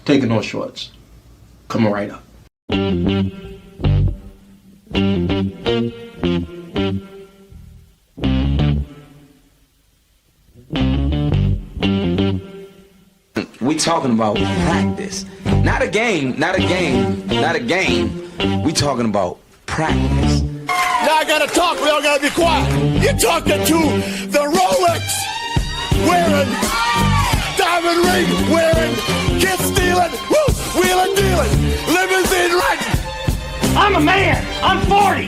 Taking no shorts. Coming right up. We talking about practice. Not a game, not a game, not a game. We talking about practice. Now I gotta talk, we all gotta be quiet. You're talking to the Rolex wearing, diamond ring wearing, kid stealing, woo, wheeling dealing, limousine riding. I'm a man. I'm 40.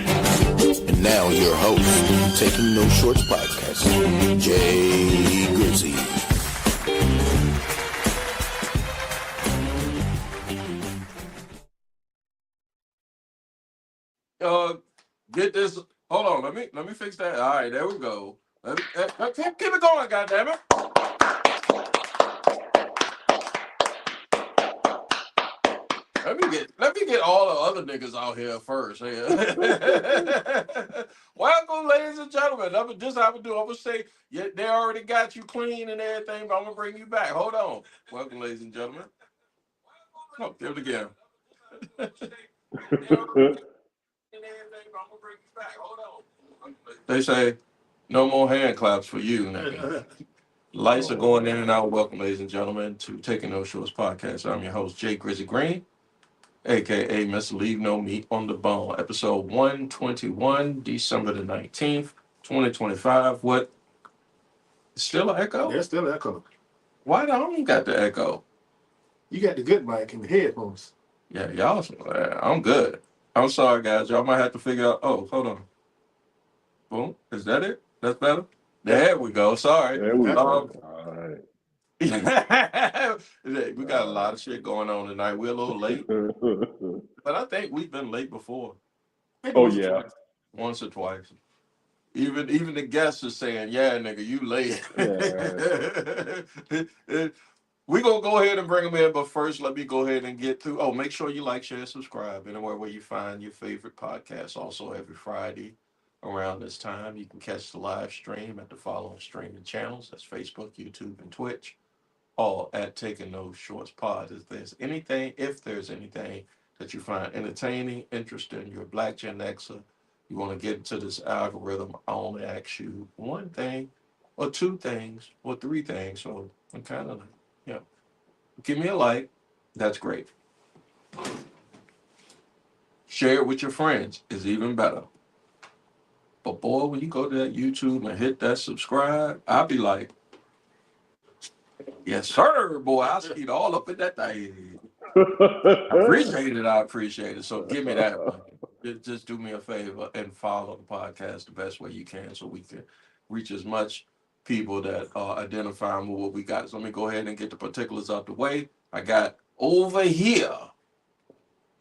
And now your host, Taking No Shorts podcast, Jay Grizzy. Get this. Hold on. Let me fix that. All right, there we go. Keep it going, goddammit. Let me get all the other niggas out here first. Welcome, ladies and gentlemen. This how I'm gonna do. I'm gonna say, yeah, they already got you clean and everything, but I'm gonna bring you back. Hold on. Welcome, ladies and gentlemen. Oh, do it again. They say no more hand claps for you, nigga. Lights are going in and out. Welcome, ladies and gentlemen, to Taking No Shorts podcast. I'm your host, Jay Grizzy Green, aka Mr. Leave No Meat on the Bone. Episode 121, December the 19th, 2025. What? Still an echo? There's still an echo. Why don't you got the echo? You got the good mic and the headphones. Yeah, y'all. I'm good. I'm sorry, guys. Y'all might have to figure out. Oh, hold on. Boom. Is that it? That's better? There we go. Sorry. There we go. All right. We got a lot of shit going on tonight. We're a little late, but I think we've been late before. Oh yeah, once or twice. Even the guests are saying, "Yeah, nigga, you late." Yeah. We're gonna go ahead and bring them in, but first, let me go ahead and get through. Oh, make sure you like, share, subscribe anywhere where you find your favorite podcast. Also, every Friday around this time, you can catch the live stream at the following streaming channels. That's Facebook, YouTube, and Twitch. All at Taking No Shorts Pod. If there's anything that you find entertaining, interesting, you're a Black Gen Xer, you want to get into this algorithm, I only ask you one thing, or two things, or three things. So I'm kind of like, give me a like. That's great. Share it with your friends is even better. But boy, when you go to that YouTube and hit that subscribe, I'll be like, yes, sir, boy. I see it all up in that thing. I appreciate it. So give me that. Just do me a favor and follow the podcast the best way you can so we can reach as much people that are identifying with what we got. So let me go ahead and get the particulars out the way. I got over here.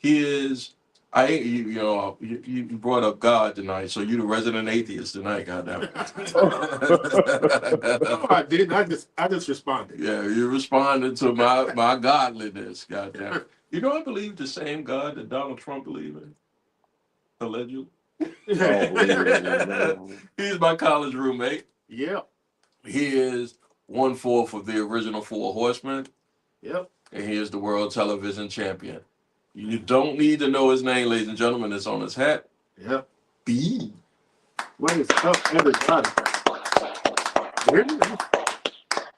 You brought up God tonight, so you the resident atheist tonight, goddamn it. No, I didn't. I just responded. Yeah, you responded to my godliness, goddamn it. You know, I believe the same God that Donald Trump believed in, allegedly. He's my college roommate. Yep. He is 1/4 of the original Four Horsemen. Yep. And he is the world television champion. You don't need to know his name, ladies and gentlemen. It's on his hat. Yep. B. What is up, everybody?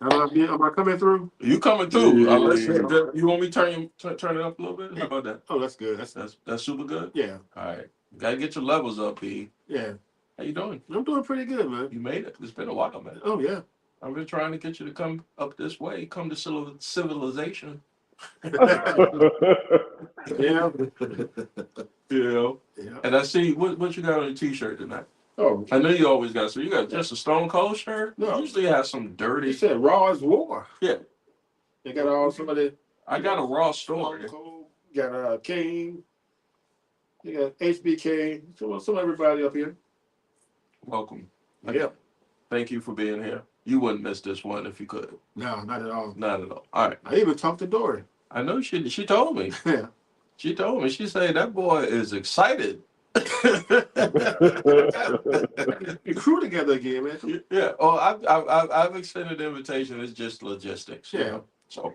Am I coming through? You coming through? Yeah. You want me to turn it up a little bit? How about that? Oh, that's good. That's super good. Yeah. All right. You gotta get your levels up, B. Yeah. How you doing? I'm doing pretty good, man. You made it. It's been a while, man. Oh yeah. I've been trying to get you to come up this way, come to civilization. Yeah. Yeah. And I see what you got on your t-shirt tonight. Oh, I know you always got. So you got just a Stone Cold shirt. No, you usually have some dirty. You said Raw is War. Yeah. They got all some of the. I got a Raw story. Got King. You got HBK. So everybody up here. Welcome. Yeah. Thank you for being here. You wouldn't miss this one if you could. No, not at all. Not at all. All right. I even talked to Dory. I know she told me. Yeah. She told me. She said that boy is excited. We crew together again, man. Yeah. Oh, I've extended the invitation. It's just logistics. Yeah. So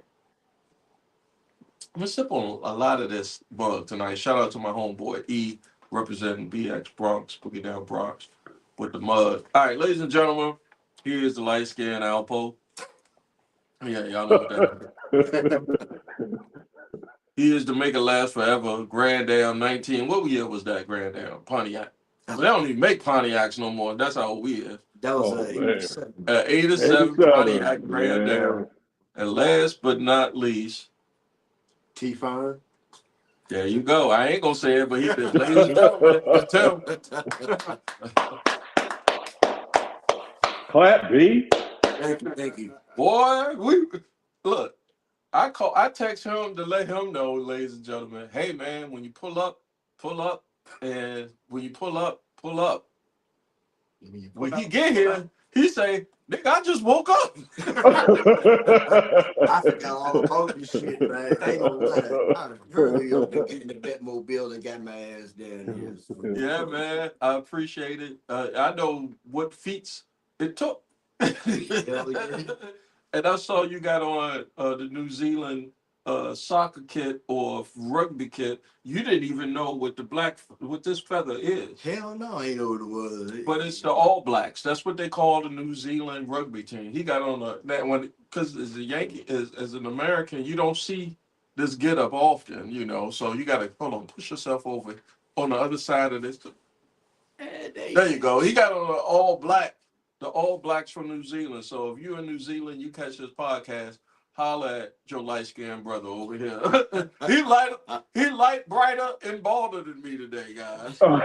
I'm gonna sip on a lot of this bug tonight. Shout out to my homeboy E, representing BX Bronx, Boogie Down Bronx, with the mud. All right, ladies and gentlemen, here's the light skin Alpo. Yeah, y'all know what that is. He is to make it last forever. Grand Am 19. What year was that Grand Am? Pontiac. They don't even make Pontiacs no more. That's how we is. That was Oh, man. 87. 87 Pontiac Grand man. Am. And last but not least, T-Fine. there you go. I ain't gonna say it, but he did. Ladies and gentlemen, it's Tim. Clap B. Thank you. Boy, look. I text him to let him know, ladies and gentlemen. Hey man, when you pull up, and when you pull up. When he get here, he say, "Nigga, I just woke up." I forgot all about this shit, man. I ain't gonna lie. I hurry up and get in the Batmobile and got my ass down here. Yeah, man, I appreciate it. I know what feats it took. Hell yeah. And I saw you got on the New Zealand soccer kit or rugby kit. You didn't even know what this feather is. Hell no, I ain't know what it was. But it's the All Blacks. That's what they call the New Zealand rugby team. He got on that one because as a Yankee, as an American, you don't see this get up often, you know. So you got to push yourself over on the other side of this. There you go. He got on the All Blacks from New Zealand. So if you're in New Zealand, you catch this podcast, holla at your light skinned brother over here. he light brighter and balder than me today, guys. Go.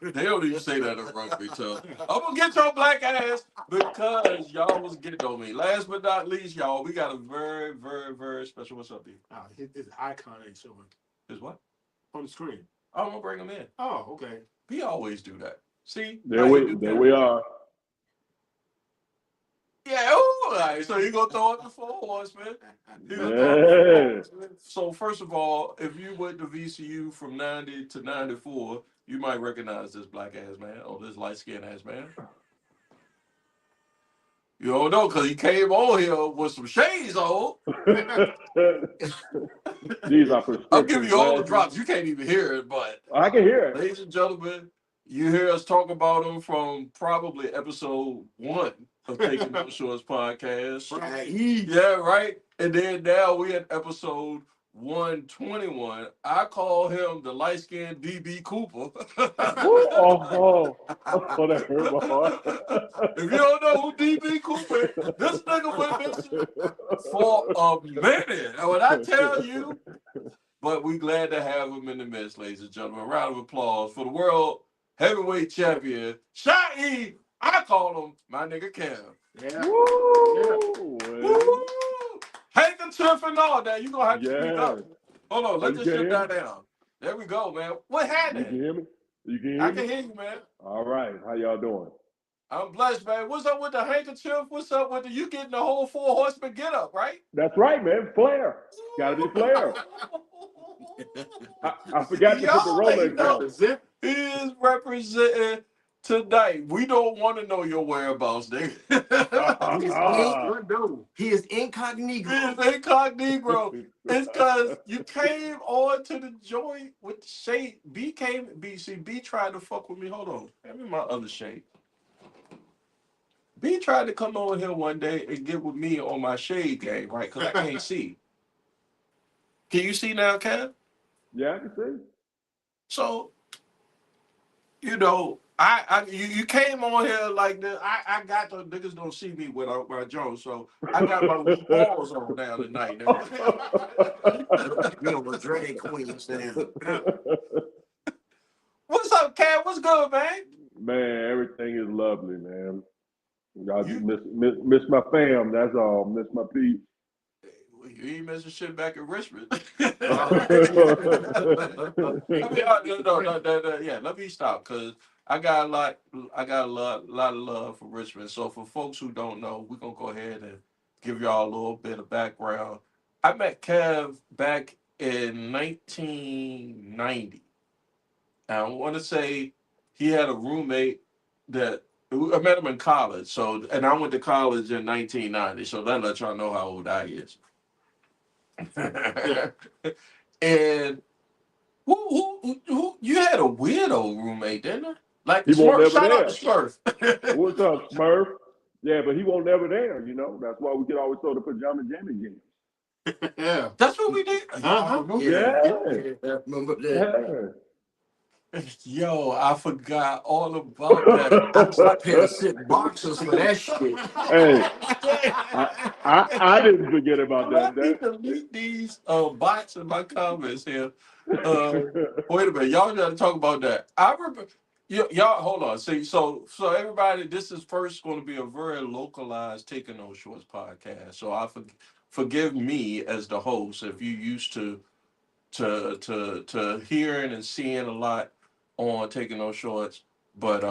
They don't even say that in rugby, so I'm gonna get your black ass because y'all was getting on me. Last but not least, y'all, we got a very, very, very special. What's up, D? His icon ain't showing Is what? on the screen. I'm gonna bring him in. Oh, okay. We always do that. See? There we are. Yeah, all right. So you gonna throw up the 4 horsemen? Yeah. So first of all, if you went to VCU from 90 to 94, you might recognize this black ass man or this light skinned ass man. You don't know because he came on here with some shades on. These are prescription I'm giving you all the glasses. drops. You can't even hear it, but I can hear it. ladies and gentlemen, you hear us talk about him from probably episode 1 of Taking No Shorts podcast. Right. Yeah, right. And then now we at episode 121. I call him the light skinned DB Cooper. Oh, that hurt my heart. If you don't know who DB Cooper is, this nigga been missing for a minute. And when I tell you, but we glad to have him in the midst, ladies and gentlemen. A round of applause for the world heavyweight champion, Shy. I call him my nigga Kev. Yeah. Woo! Woo! Handkerchief and all that. You gonna have to speak up. Yeah. Hold on, let You this can shit hear die down. There we go, man. What You can happened? hear me? You can hear I me? can hear you, man. All right. How y'all doing? I'm blessed, man. What's up with the handkerchief? What's up with you getting the whole 4 horsemen get up, right? That's right, man. Flair. Gotta be Flair. I forgot to put the Rolex on. He is representing tonight. We don't want to know your whereabouts, nigga. He is incognito. He is incognito. It's because you came on to the joint with the shade. B tried to fuck with me. Hold on. Give me my other shade. B tried to come on here one day and get with me on my shade game, right? Because I can't see. Can you see now, Kev? Yeah, I can see. So, you know, you came on here like this. I got the niggas don't see me without my Jones, so I got my balls on now tonight. You know, drag queen stand. What's up, Kev? What's good, man? Man, everything is lovely, man. I just miss my fam. That's all. Miss my peeps. You ain't missing shit back in Richmond. Yeah. Let me stop because I got a lot of love for Richmond. So for folks who don't know, we're gonna go ahead and give y'all a little bit of background. I met Kev back in 1990. I want to say he had a roommate that I met him in college. So, and I went to college in 1990. So that lets y'all know how old I is. And who? You had a weirdo roommate, didn't you? Like He won't Smurf. never Shout out there. to Smurf. What's up, Smurf? Yeah, but he won't never there, you know. That's why we could always throw the pajama jammy games. Yeah. That's what we did. Yeah. Remember that? Yeah. Yo, I forgot all about that. I paid to sit boxers for that shit. Hey, I didn't forget about I need that. to delete these bots in my comments here. Wait a minute, y'all got to talk about that. I remember. Y'all, hold on. See, so everybody, this is first going to be a very localized Taking No Shorts podcast. So forgive me as the host if you used to hearing and seeing a lot on Taking No Shorts, but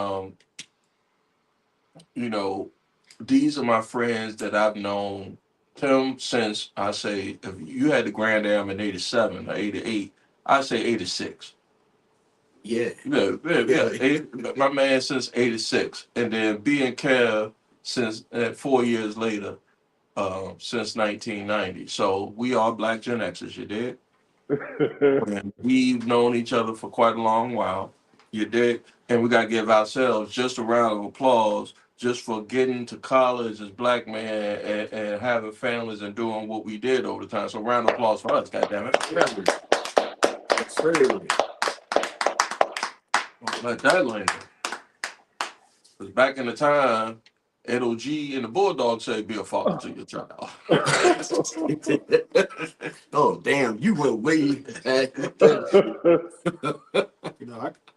you know, these are my friends that I've known Tim since I say if you had the Grand Am in '87 or '88, I say '86. Yeah. My man since '86, and then B and Kev since 4 years later, since 1990. So we are Black Gen Xers, you did. And we've known each other for quite a long while. You did. And we got to give ourselves just a round of applause just for getting to college as black man and having families and doing what we did over the time. So round of applause for us, goddammit. Let that land. Because back in the time, NOG and the Bulldog say be a father to your child. Oh, damn. You went way back.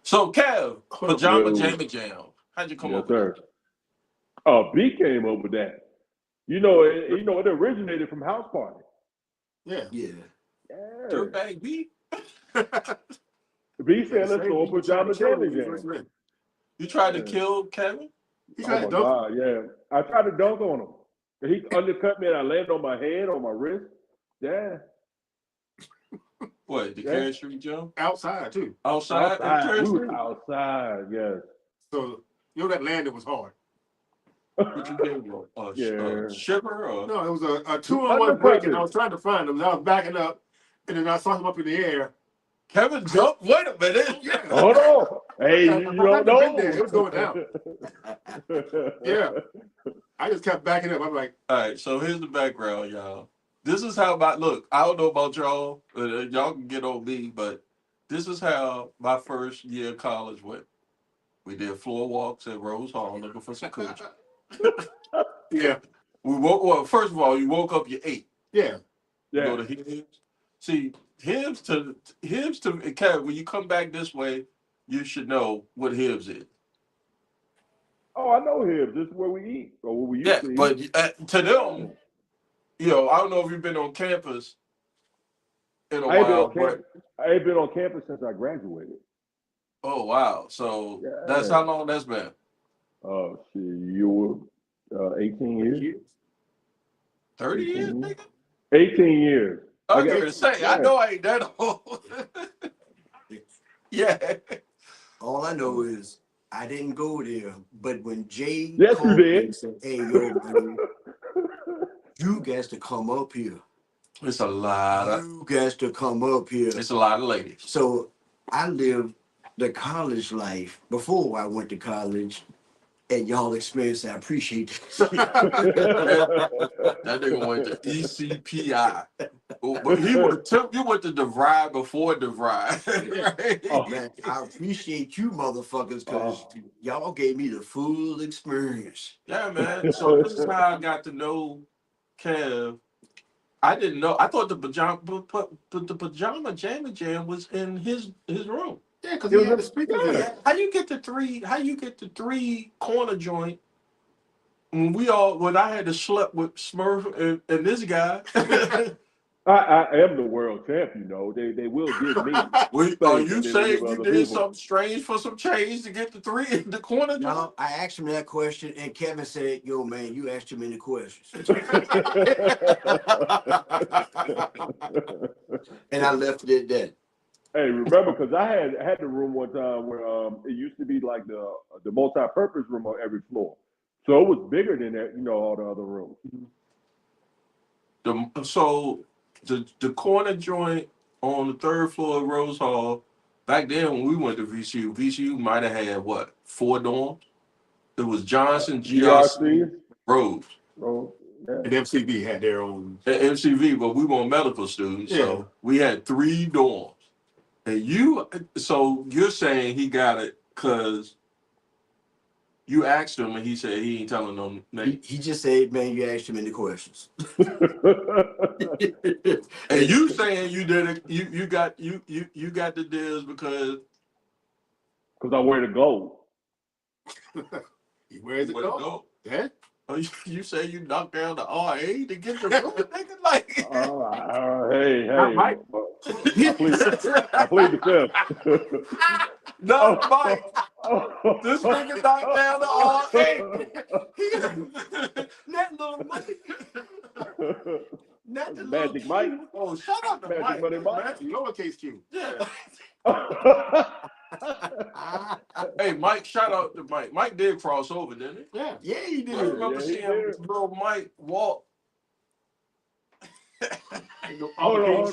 So, Kev, Pajama Jammy Jam. How'd you come Yes, up with sir. Oh, B came up with that. You know, it originated from House Party. Yeah. Yeah. Yeah. Dirtbag B? B said, let's go pajama jammy jam. You tried to kill Kevin? Oh my God, yeah. I tried to dunk on him. He undercut me and I landed on my head, on my wrist. Yeah. What, the Carey Street jump? Outside, too. Outside? We was outside, yes. So, that landing was hard. What you gave him? A shiver? Or? No, it was a 2-on-1 break, and I was trying to find him. And I was backing up, and then I saw him up in the air. Kevin jumped? Wait a minute. Hold on. Hey, you don't know. It was going down. Yeah. I just kept backing up. I'm like. All right, so here's the background, y'all. This is how look, I don't know about y'all. Y'all can get on me, but this is how my first year of college went. We did floor walks at Rose Hall looking for some coochie. Yeah. First of all, you woke up, you ate. Yeah. You go to Hibbs. See, Hibbs to Kev, when you come back this way, you should know what Hibbs is. Oh, I know him. This is where we eat, or where we used to eat. But to them, I don't know if you've been on campus in a while. I ain't been on campus since I graduated. Oh, wow. So that's how long that's been? Oh, shit. You were 18 years? 30 years, nigga? 18 years. I was going to say, I know I ain't that old. Yeah. All I know is I didn't go there, but when Jay called me and said, hey, yo, man, you guys to come up here. It's a lot You guys to come up here. It's a lot of ladies. So I lived the college life before I went to college, and y'all experience. I appreciate it. That nigga went to ECPI. But you went to DeVry before DeVry. Right? Oh, man, I appreciate you motherfuckers because y'all gave me the full experience. Yeah, man. So this is how I got to know Kev. I didn't know. I thought the pajama jammy jam was in his room. Yeah, because he had the speakers there. How you get the three corner joint when I had to sleep with Smurf and this guy? I am the world champ, They will give me. Are you saying you did something strange for some change to get the three in the corner joint? No, I asked him that question, and Kevin said, yo, man, you asked too many questions. And I left it at that. Hey, remember, because I had the room one time where it used to be like the multi-purpose room on every floor, so it was bigger than that, all the other rooms. So the corner joint on the third floor of Rose Hall, back then when we went to VCU might have had what, 4 dorms? It was Johnson, GRC, GRC, Rose. oh yeah, And MCB had their own. At MCV, but we were medical students, so we had 3 dorms. And so you're saying he got it because you asked him and he said he ain't telling no name. He just said, man, you asked him any questions. And you saying you did it, you got the deals because I wear the gold. Where's it where to go? go? Yeah. Oh, you say you knocked down the RA to get the room, nigga? Like, Hey, Mike. I plead the fifth. no, Mike. This nigga knocked down the RA. That little Mike. Not the little Magic Mike. Q. Oh, shut up, the Magic Mike. Money Mike. That's lowercase Q. Yeah. Hey, Mike, shout out to Mike. Mike did cross over, didn't he? Yeah. Yeah, he I did. remember he seeing did. little Mike walk. Hold on.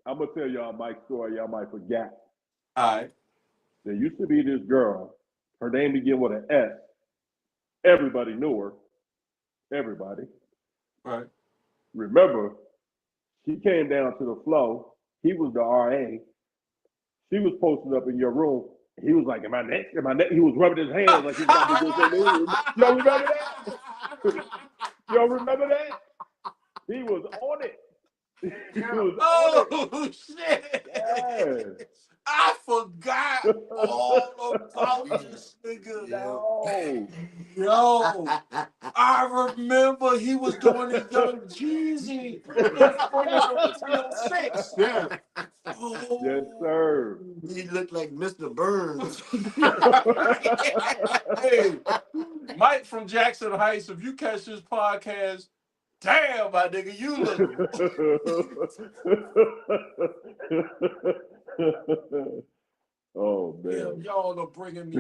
I'm gonna tell y'all Mike's story. Y'all might forget. All right. There used to be this girl. Her name began with an S. Everybody knew her. Everybody. Right. Remember, she came down to the floor. He was the RA. She was posted up in your room. He was like, "Am I next? Am I next?" He was rubbing his hands like he was about to do something. Y'all remember that? Y'all remember that? He was on it. He was on it. Oh, shit. Yeah. I forgot all about this nigga. No. Yo, I remember he was doing his Young Jeezy in front of the 306. Yeah. Oh. Yes, sir. He looked like Mr. Burns. Hey, Mike from Jackson Heights, if you catch this podcast, damn, my nigga, you look. Oh Yeah, man. y'all are bringing me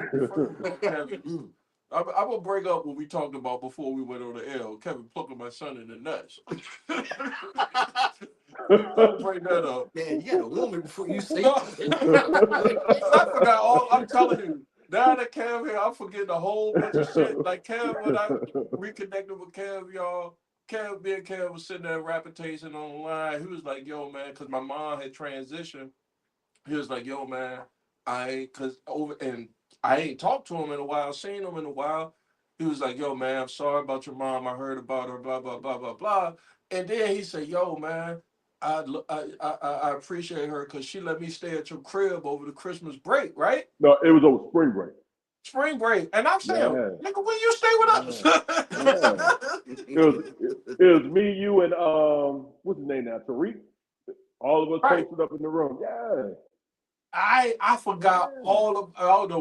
Kevin. I'm gonna bring up what we talked about before we went on the air. Kevin plucking my son in the nuts. I'll bring that up. Man, you got a woman before you say No. it. I forgot all. I'm telling you. Now that Kev here, I'm forgetting a whole bunch of shit. Like Kev, when I reconnected with Kev, y'all, me and Kev was sitting there rapportation online. He was like, "Yo, man," because my mom had transitioned. He was like, "Yo, man, I ain't talked to him in a while, seen him in a while." He was like, "Yo, man, I'm sorry about your mom. I heard about her, blah blah blah blah blah." And then he said, "Yo, man, I appreciate her because she let me stay at your crib over the Christmas break, right? No, it was over spring break. Spring break." And I'm saying, Yeah. "Nigga, when you stay with us?" Yeah. It was me, you, and what's his name now? Tariq. All of us Right. posted up in the room. Yeah. I forgot all the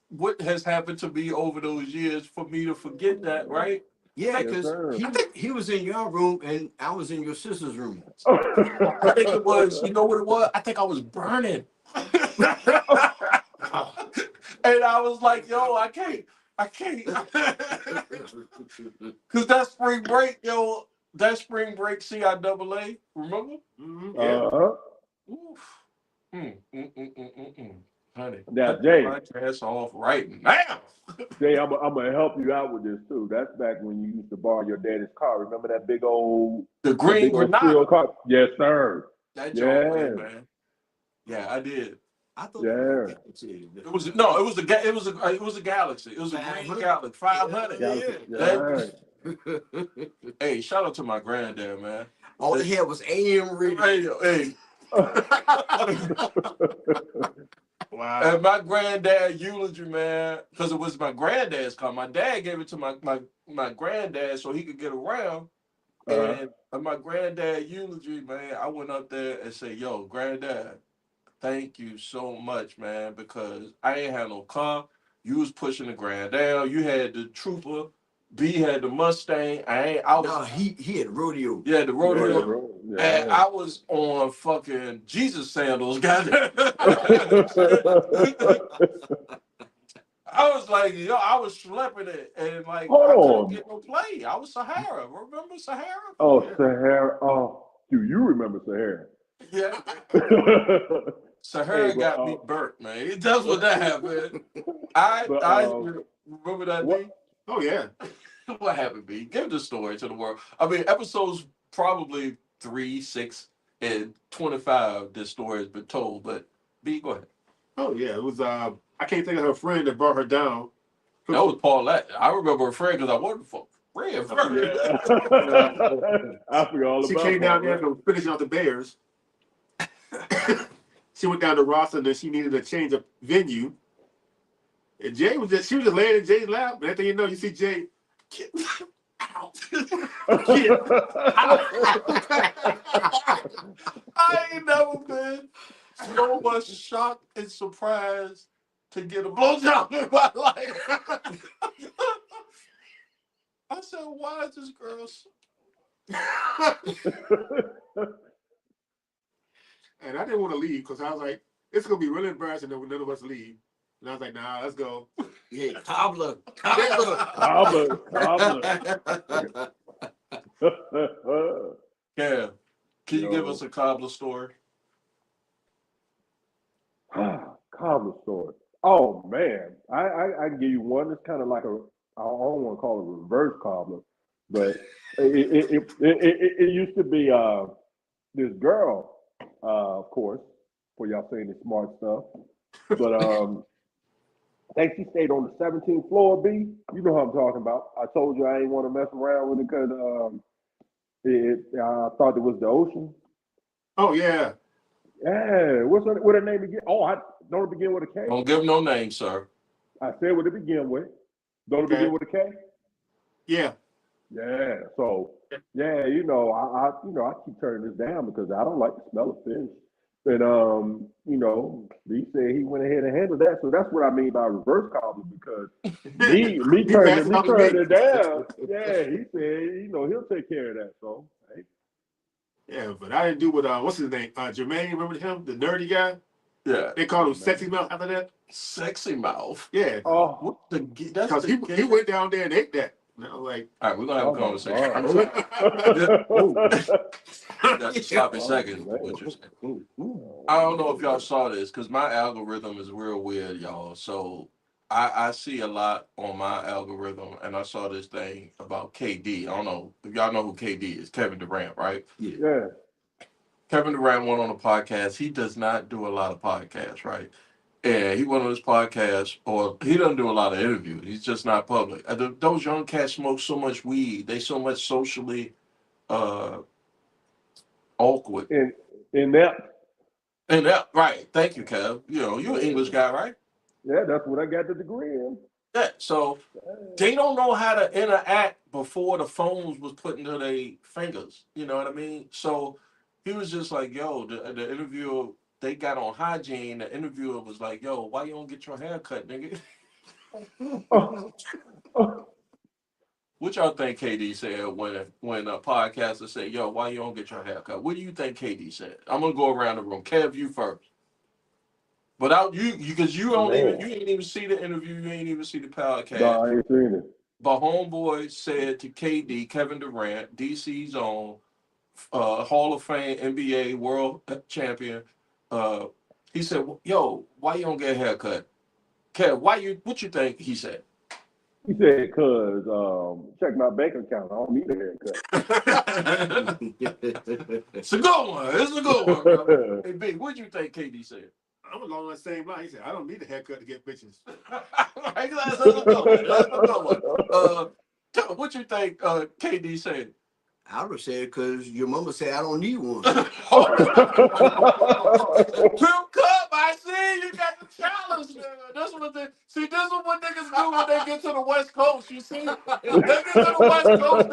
what has happened to me over those years for me to forget that, right? Yeah, Yes, because sir. he was in your room and I was in your sister's room. I think it was, you know what it was? I think I was burning. And I was like, yo, I can't. Because that spring break, CIAA, remember? Mm-hmm. Yeah. Uh-huh. Oof. Honey, Now, cut the Jay, podcast off right now. Jay, I'm gonna help you out with this too. That's back when you used to borrow your daddy's car. Remember that big old The green Granada. car? Yes, sir. That joint way, Yeah. man. Yeah, I did. I thought Yeah. It was a Galaxy. It was a green Galaxy 500. Galaxy. That- Yeah. Hey, shout out to my granddad, man. All they had was AM radio. Radio, hey. Wow. And my granddad eulogy, man, because it was my granddad's car. My dad gave it to my granddad so he could get around. And my granddad eulogy, man, I went up there and said, "Yo, granddad, thank you so much, man, because I ain't had no car. You was pushing the grand down. You had the trooper B had the Mustang. I was. No, he had rodeo. Yeah, the rodeo. bro. Yeah. And I was on fucking Jesus sandals, goddamn. I was like, yo, I was schlepping it, and like I couldn't Hold on. get no play. I was Sahara. Remember Sahara? Oh, Sahara. Oh, do you remember Sahara? Yeah. Hey, Sahara but got me burnt, man. That's what that happened. I remember that, what? B. Oh yeah. What happened, B? Give the story to the world. I mean, episodes probably 3, 6, and 25. This story has been told, but B, go ahead. Oh yeah. It was I can't think of her friend that brought her down. That was Paulette. I remember her friend because I wanted for friend. Yeah. I forgot all She about came down there that. to finish out the Bears. She went down to Ross and then she needed a change of venue. And Jay was just laying in Jay's lap. And after you know, you see Jay, get out. Get out. I ain't never been so much shocked and surprised to get a blowjob in my life. I said, why is this girl so... And I didn't want to leave because I was like, it's going to be really embarrassing that none of us leave. And I was like, nah, let's go. Yeah, cobbler. Cobbler. Yeah. Can you give Yo. us a cobbler story? Cobbler story. Oh man, I can give you one that's kind of like I don't want to call it a reverse cobbler, but it used to be this girl, of course, for y'all saying the smart stuff, but I think she stayed on the 17th floor. B, you know what I'm talking about. I told you I ain't want to mess around with it because I thought it was the ocean. Oh, yeah. Yeah, what her name again? Oh, I don't begin with a K. Don't give no name, sir. I said what it begin with. Don't it Okay. begin with a K? Yeah. Yeah. So yeah, I keep turning this down because I don't like the smell of fish. And he said he went ahead and handled that. So that's what I mean by reverse cobbler because me turning it down. Yeah, he said, he'll take care of that. So hey. Yeah, but I didn't do what what's his name? Jermaine, remember him? The nerdy guy? Yeah. They called him Sexy Mouth after that? Sexy Mouth? Yeah. Oh. What the that's because he went down there and ate that. And I was like, all right, we're gonna have a conversation. Stop a second. What you're saying. I don't know if y'all saw this because my algorithm is real weird, y'all. So I see a lot on my algorithm, and I saw this thing about KD. I don't know if y'all know who KD is, Kevin Durant, right? Yeah. Kevin Durant went on a podcast. He does not do a lot of podcasts, right? And he went on his podcast, or he doesn't do a lot of interviews. He's just not public. Those young cats smoke so much weed. They so much socially awkward. Inept. Right. Thank you, Kev. You're an English guy, right? Yeah, that's what I got the degree in. Yeah. So they don't know how to interact before the phones was put into their fingers. You know what I mean? So he was just like, yo, the interviewer, they got on hygiene. The interviewer was like, yo, why you don't get your hair cut, nigga? What y'all think KD said when a podcaster said, yo, why you don't get your hair cut? What do you think KD said? I'm gonna go around the room. Kev, you first. Without you, because you ain't even see the interview, you ain't even see the podcast. No, I ain't seen it. But homeboy said to KD, Kevin Durant, DC's own, Hall of Fame, NBA world champion. He said, yo, why you don't get a haircut? Kev, what you think he said? He said, cause check my bank account. I don't need a haircut. It's a good one. It's a good one, bro. Hey, Big, what you think KD said? I'm along that same line. He said, I don't need a haircut to get bitches. Right, that's a good one. What you think KD said? I would say because your mama said I don't need one. Pimp Cup, I see you got the challenge. This is what niggas do when they get to the West Coast. You see, they get to the West Coast,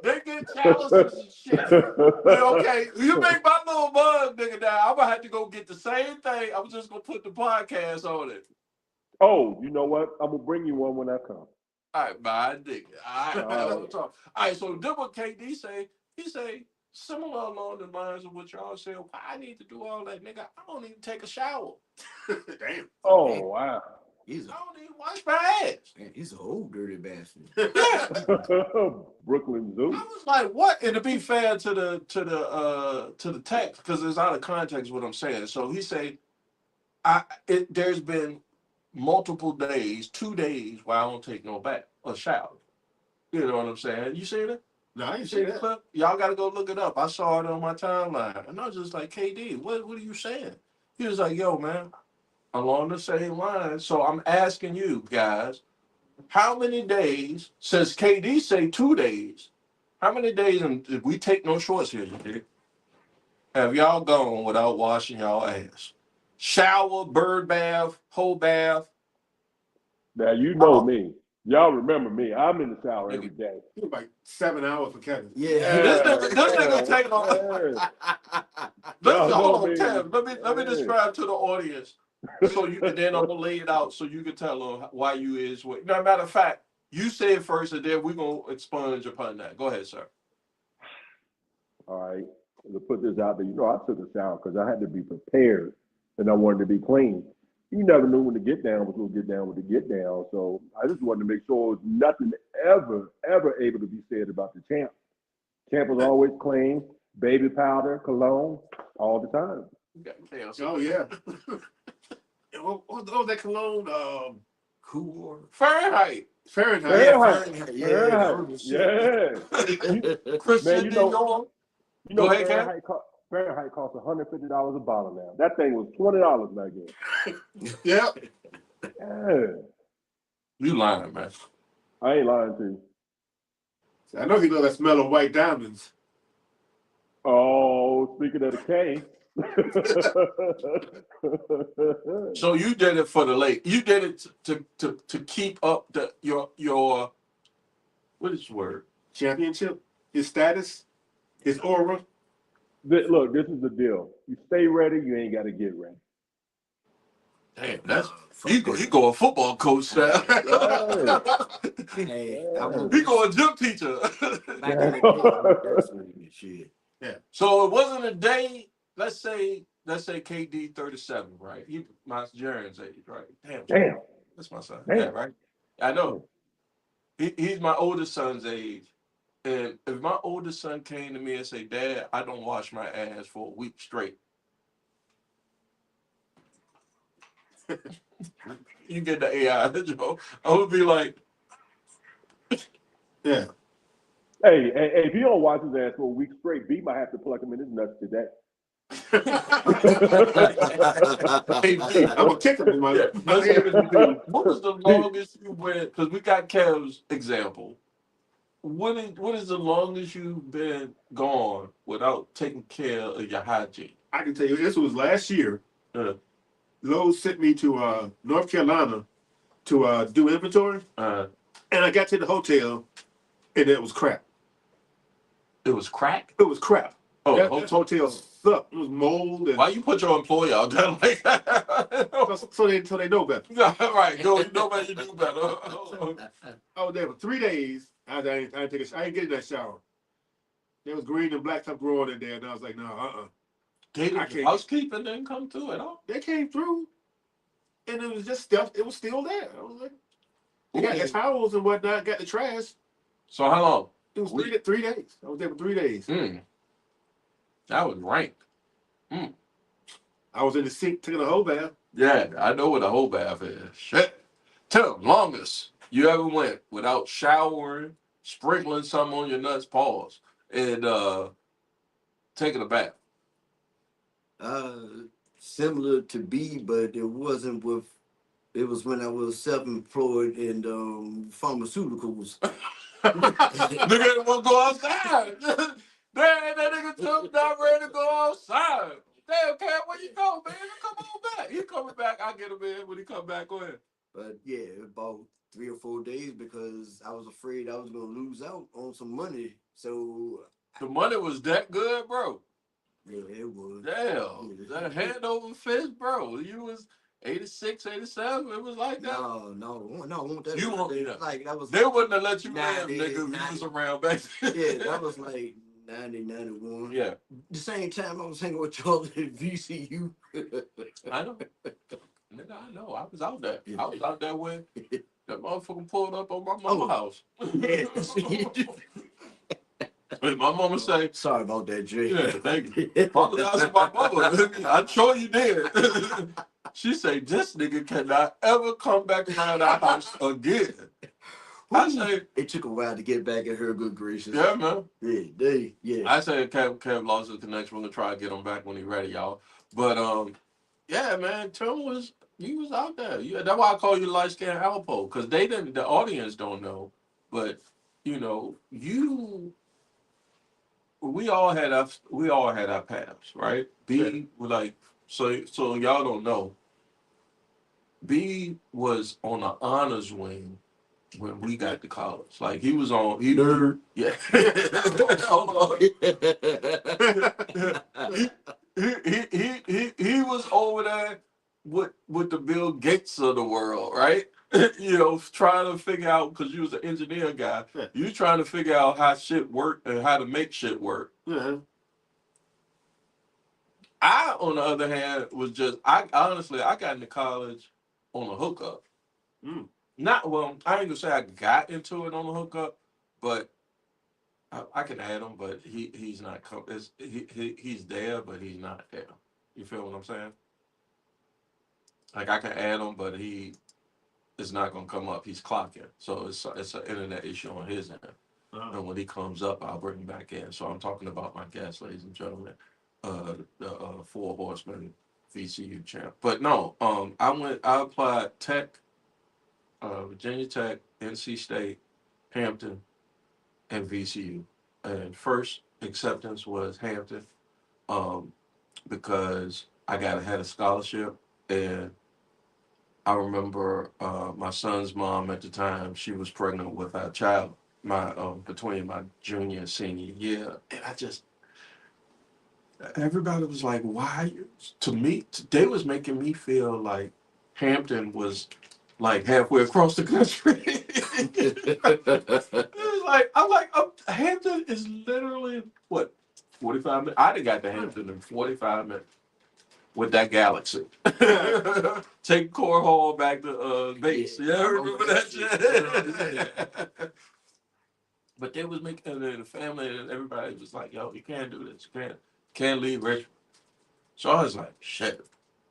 they get challenges and shit. Okay, you make my little mug, nigga. Now I'm gonna have to go get the same thing. I'm just gonna put the podcast on it. Oh, you know what? I'm gonna bring you one when I come. All right, my nigga. All All right, so then what KD say? He say similar along the lines of what y'all said. Why I need to do all that, nigga? I don't even take a shower. Damn. Oh, wow. He's I don't even wash my ass. he's an old dirty bastard. Yeah. Brooklyn Zoo. I was like, what? And to be fair to the text, because it's out of context what I'm saying. So he say, there's been multiple days, 2 days where I don't take no bath or shower. You know what I'm saying? You see that? No, I You ain't see say the that. clip? Y'all got to go look it up. I saw it on my timeline, and I was just like, KD, what are you saying? He was like, yo, man, along the same line. So I'm asking you guys, how many days, since KD say 2 days, how many days, and if we take no shorts here, have y'all gone without washing y'all ass? Shower, bird bath, whole bath. Now, you know Oh, me. Y'all remember me. I'm in the shower every nigga. day. It was like 7 hours for Kevin. Yeah. This nigga take on. Y'all Hold know on, me. Kev. Let me describe to the audience, so you, and then I'm gonna lay it out so you can tell them why you is what. No, matter of fact, you say it first, and then we're gonna expunge upon that. Go ahead, sir. All right. To put this out there, I took a shower because I had to be prepared and I wanted to be clean. You never knew when the get down was going to get down with the get down. So I just wanted to make sure nothing ever able to be said about the champ. Champ was always clean, baby powder, cologne, all the time. Oh, yeah. What was that cologne? Cool. Fahrenheit. Fahrenheit. Yeah, Fahrenheit. Fahrenheit. Yeah, that Fahrenheit. was Yeah. Man, Christian Dior. Go ahead, Kev. Fahrenheit costs $150 a bottle now. That thing was $20 back then. Yeah. Yeah. You lying, man. I ain't lying to you. I know you know that smell of white diamonds. Oh, speaking of the K. So you did it for the late. You did it to keep up your what is the word? Championship, his status, his aura. Look, this is the deal. You stay ready, you ain't got to get ready. Damn, that's he go a football coach now. Hey, I He was go a gym teacher. back in the day. I was definitely shit. Yeah. So it wasn't a day. Let's say KD 37, right? He my Jaren's age, right? Damn. That's my son. Damn. Yeah, right. I know. He's my oldest son's age. And if my oldest son came to me and say, Dad, I don't wash my ass for a week straight. You get the AI, Joe. I would be like, Yeah. Hey, if he don't watch his ass for a week straight, B might have to pluck him in his nuts today. hey, B, I'm gonna kick him in my. yeah, let's give it to B. What was the longest you went? Because we got Kev's example. What is the longest you've been gone without taking care of your hygiene? I can tell you, this was last year. Lowe's sent me to North Carolina to do inventory, and I got to the hotel, and it was crap. It was crack? It was crap. Oh, that hotel sucked. It was mold. And why you put your employee out there like that? so they know better. Right, go. You know better, you do better. I was there for 3 days. I didn't get in that shower. There was green and black stuff growing in there, and I was like, no, Housekeeping didn't come through at all. They came through, and it was just stuff. It was still there. I was like, you got the towels and whatnot, got the trash. So how long? It was 3 days. I was there for 3 days. That was rank. I was in the sink taking a whole bath. Yeah, I know what a whole bath is. Shit. Tell them, longest you ever went without showering, sprinkling something on your nuts, pause, and taking a bath. Similar to B, but it wasn't with. It was when I was self-employed in pharmaceuticals. Nigga didn't want to go outside. That nigga took not ready to go outside. Damn, Cat, where you go, man? Come on back. He coming back. I'll get him in when he come back. Go ahead. But yeah, about 3 or 4 days because I was afraid I was gonna lose out on some money. So the money was that good, bro. Yeah, it was. Damn, that hand over fist, bro. You was 86, 87, it was like that. No, want that. You won't, like that was. They wouldn't have let you 90, live, nigga, if you 90. was around back then. Yeah, that was like 90, 91. Yeah, The same time I was hanging with y'all at VCU. I know. Nigga, I know. I was out there. I was out there when that motherfucker pulled up on my mama's house. And my mama say, sorry about that, Jay. yeah, thank you. Apologize to my mama. I'm sure you did. She say, this nigga cannot ever come back around our house again. I say, it took a while to get back at her good gracious. yeah, man. Yeah. I say Kev lost his connection. We're gonna try to get him back when he's ready, y'all. But yeah, man, Tim was out there. Yeah, that's why I call you light skinned Alpo, because the audience don't know, but you know, we all had our paths, right? B like so y'all don't know. B was on an honors wing when we got to college. Like he was on Nerd. Yeah. Hold on. he was over there with the Bill Gates of the world, right? You know, trying to figure out, because you was an engineer guy, you trying to figure out how shit worked and how to make shit work. Yeah. I, on the other hand, I honestly got into college on a hookup. Not, well, I ain't gonna say I got into it on a hookup, but I can add him, but he's not he's there, but he's not there. You feel what I'm saying? Like I can add him, but he is not gonna come up. He's clocking, so it's an internet issue on his end. And when he comes up, I'll bring him back in. So I'm talking about my guest, ladies and gentlemen, the Four Horsemen VCU champ. But no, I applied Tech, Virginia Tech, NC State, Hampton, and VCU. And first acceptance was Hampton, because I had a scholarship, and I remember my son's mom at the time, she was pregnant with our child, between my junior and senior year, and everybody was like, why? To me, they was making me feel like Hampton was like halfway across the country. It was like, Hampton is literally, what, 45 minutes? I done got to Hampton in 45 minutes with that Galaxy. Take Core Hall back to base. Yeah, remember that shit? But they was making the family and everybody was like, yo, you can't do this. You can't leave Richmond. So I was like, shit.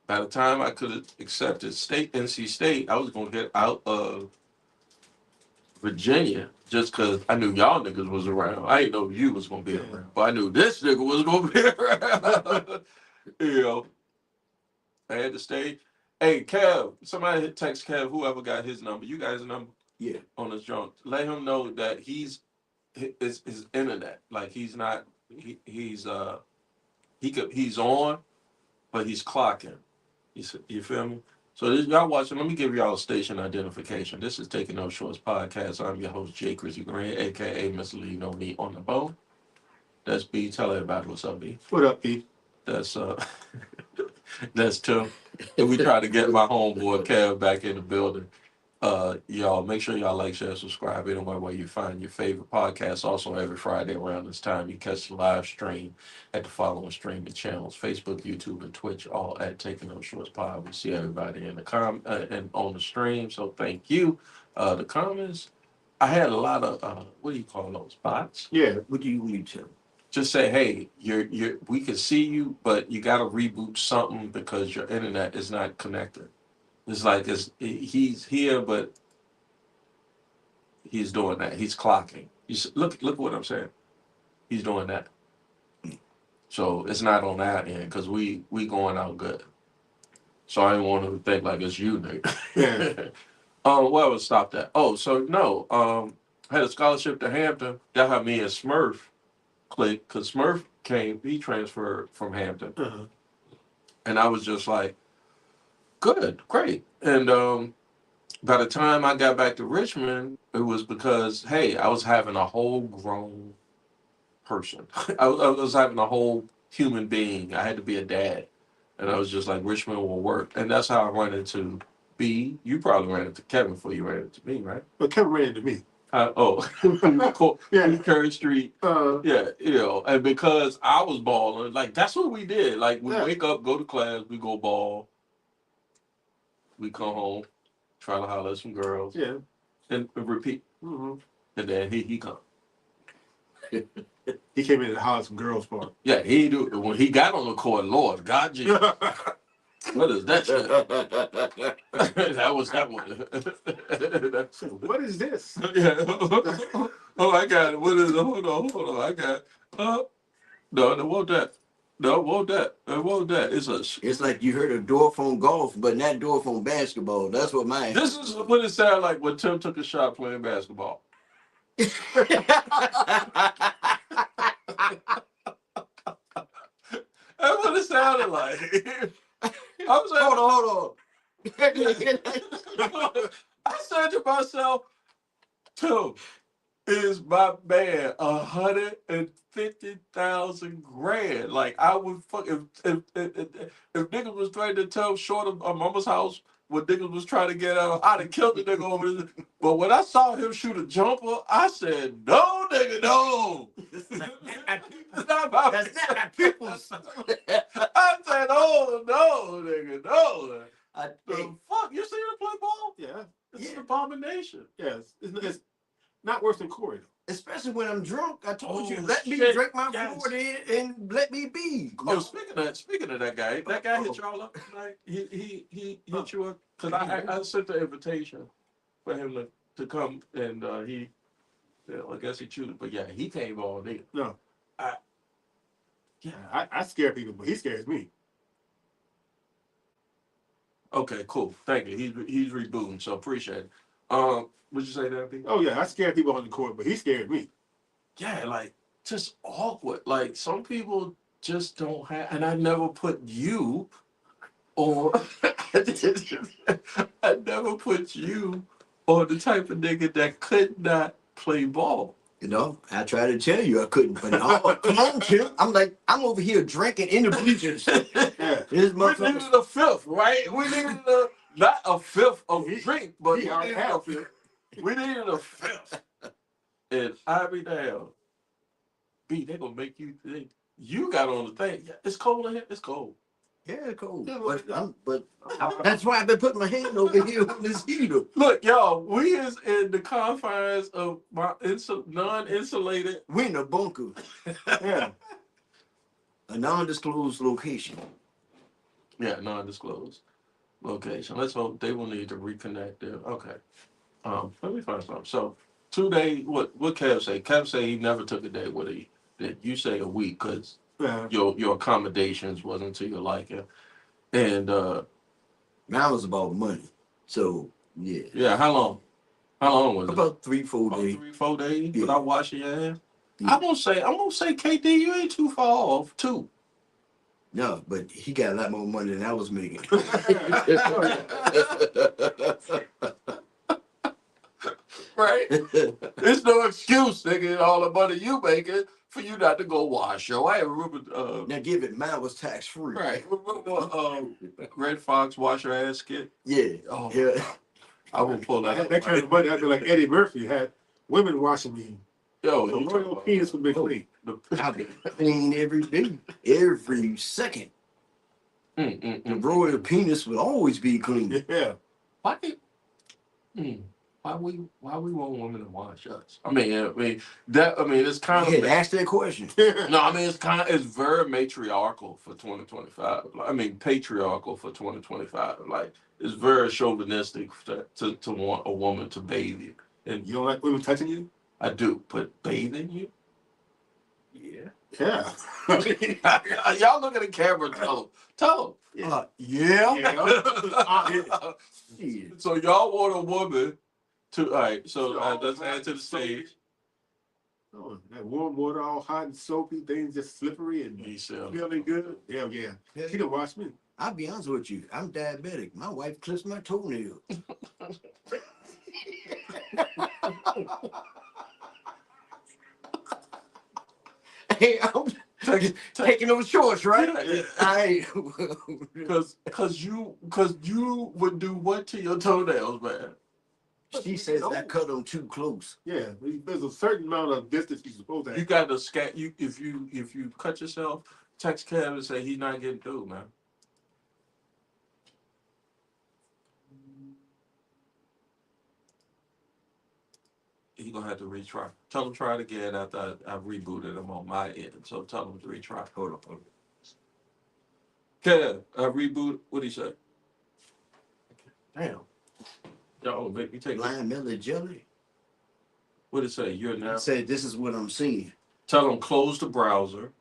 By the time I could have accepted NC State, I was going to get out of Virginia just because I knew y'all niggas was around. I didn't know you was going to be around, but I knew this nigga was going to be around. You know, I had to stay. Hey, Kev, somebody text Kev, whoever got his number. You got his number? Yeah. On his junk. Let him know that his internet. Like he's not, he's on, but he's clocking. You feel me? So y'all watching, let me give y'all a station identification. This is Taking No Shorts Podcast. I'm your host, Jay Chrissy Grant, a.k.a. Mr. Lee, know me on the bone. That's B. Tell everybody what's up, B. What up, B? That's that's Tim. And we try to get my homeboy Kev back in the building. Y'all make sure y'all like, share, subscribe anywhere where you find your favorite podcast. Also, every Friday around this time, you catch the live stream at the following streaming channels: Facebook, YouTube, and Twitch, all at Taking No Shorts Pod. We see everybody in the and on the stream, so thank you. The comments, I had a lot of what do you call those, bots? Yeah. What do you need to? Just say, hey, we can see you, but you got to reboot something because your internet is not connected. It's like he's here, but he's doing that. He's clocking. Look what I'm saying. He's doing that. So it's not on that end because we going out good. So I didn't want him to think like it's you, nigga. Yeah. Where was stopped at? Oh, so no. I had a scholarship to Hampton. That had me and Smurf click because Smurf he transferred from Hampton. Uh-huh. And I was just like, good, great. And by the time I got back to Richmond, it was because, hey, I was having a whole grown person. I was having a whole human being. I had to be a dad. And I was just like, Richmond will work. And that's how I run into B. You probably ran into Kevin before you ran into me, right? But Kevin ran into me. Yeah. Curry Street. Yeah, and because I was balling, like that's what we did. Like we wake up, go to class, we go ball, we come home, try to holler at some girls, and repeat. Mm-hmm. And then he come. He came in and hollered some girls for him. Yeah, he do. When he got on the court, Lord God, Jesus. What is that shit? That was that one. What is this? Yeah. Oh, I got it. What is it? Hold on. I got it. No, it won't that. No, it won't that. It won't that. It's like you heard a door phone golf, but not door phone basketball. That's what mine. This is what it sounded like when Tim took a shot playing basketball. That's what it sounded like. I was like, hold on. I said to myself, Tim is my man, 150,000 grand. Like I would fuck if niggas was trying to tell short of mama's house when niggas was trying to get out, I'd have killed the nigga over this. But when I saw him shoot a jumper, I said, no, nigga, no. That's not my people's. I said, oh, no, nigga, no. The fuck? You see him play ball? Yeah. It's an abomination. Yes. It's not worse than Corey. Especially when I'm drunk. I told you, let me shit. drink my 40 and let me be. Oh, speaking of that guy hit y'all up tonight. He hit you up because I sent the invitation for him to come and I guess he chose, but yeah, he came all day. No. I scare people, but he scares me. Okay, cool. Thank you. He's rebooting, so appreciate it. Would you say that, Pete? Oh yeah, I scare people on the court, but he scared me. Yeah, like just awkward. Like some people just don't have, and I never put you on. I never put you on the type of nigga that could not play ball. You know, I tried to tell you I couldn't, but no, come on, Tim. I'm over here drinking in the bleachers. Yeah. We needed a fifth, right? We needed not a fifth of drink, but we needed a fifth. We needed a fifth. And I be down. B, they gonna make you think. You got on the thing. Yeah, it's cold in here. It's cold. Yeah, cool. But that's why I've been putting my hand over here on this heater. Look, y'all, we is in the confines of my non-insulated. We in a bunker. Yeah. A non-disclosed location. Yeah, non-disclosed location. Let's hope they will need to reconnect there. Okay. Let me find something. So 2 days. What Kev say? Kev say he never took a day with he. Did you say a week because your accommodations wasn't to your liking? And mine was about money. So yeah. Yeah. How long? How long was it? About 3-4 days. 3-4 days Yeah. without washing your hands. Yeah. I'm gonna say KD, you ain't too far off too. No, but he got a lot more money than I was making. Right? There's no excuse, nigga, all the money you making for you not to go wash your ass. Remember, now give it, mine was tax free. right? Remember, Red Fox wash your ass skit? Yeah. Oh, Yeah. I will pull that up. That kind of money, I'd be like Eddie Murphy had women washing me. Yo, The royal penis would be clean. I'll be clean every day, every second. The royal penis will always be clean. Yeah. Why we want women to wash us? I mean, it's kind of. Ask that question. No, I mean it's very matriarchal for 2025. I mean patriarchal for 2025. Like it's very chauvinistic to want a woman to bathe you. And You don't like women touching you? I do, but bathing you? Yeah. Yeah. Y'all look at the camera. Tell them. Yeah. So y'all want a woman to. All right. So let's add to the stage. Oh, that warm water, all hot and soapy, things just slippery and Michelle. feeling good. Yeah. She done wash me. I'll be honest with you. I'm diabetic. My wife clips my toenails. Hey, taking those shorts, right? Yeah. I Cause you would do what to your toenails, man? she says I cut them too close. Yeah, there's a certain amount of distance you're supposed to have. You got to scan. If you cut yourself, text Kev and say he's not getting through, man. He's gonna have to retry. Tell him try it again after I rebooted him on my end. So tell him to retry. Hold on. Kev, I reboot. What'd he say? Damn. Y'all make me take it. Lime melon jelly. What'd it say? You're now. It said this is what I'm seeing. Tell him close the browser.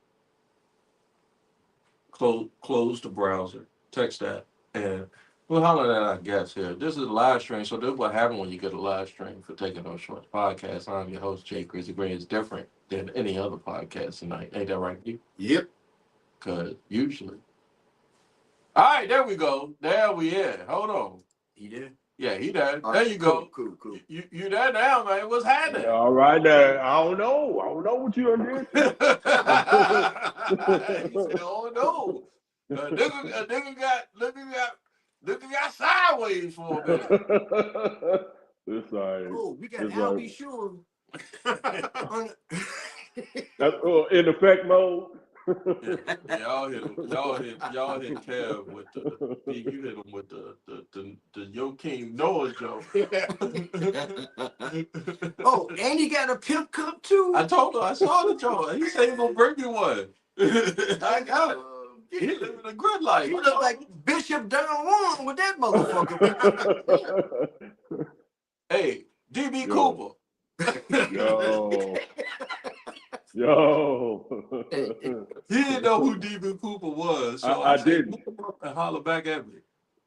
Close the browser. Text that. And we'll holler at our guests here. This is a live stream, so this is what happens when you get a live stream for Taking No Shorts podcast. I'm your host, Jay Grizzly Gray. It's different than any other podcast tonight. Ain't that right, you? Yep. Because usually. All right, there we go. There we is. Hold on. He did? Yeah, he there. All There right, you go. Cool. You there now, man. What's happening? All right, now. I don't know what you done did. He said, oh no. Nigga got sideways for a minute. It's all right. Oh, we got It's Al all B. right. Sure. That's in effect mode. Yeah, y'all hit Kev with you hit him with the Joakim Noah joke. Oh, and he got a pimp cup too. I told him I saw the joke. He said he gonna bring me one. I got it. He living a good life. He look like Bishop Don Juan with that motherfucker. Hey, DB Yo. Cooper. Yo. He didn't know who DB Cooper was, so I said, didn't. look him up and holler back at me.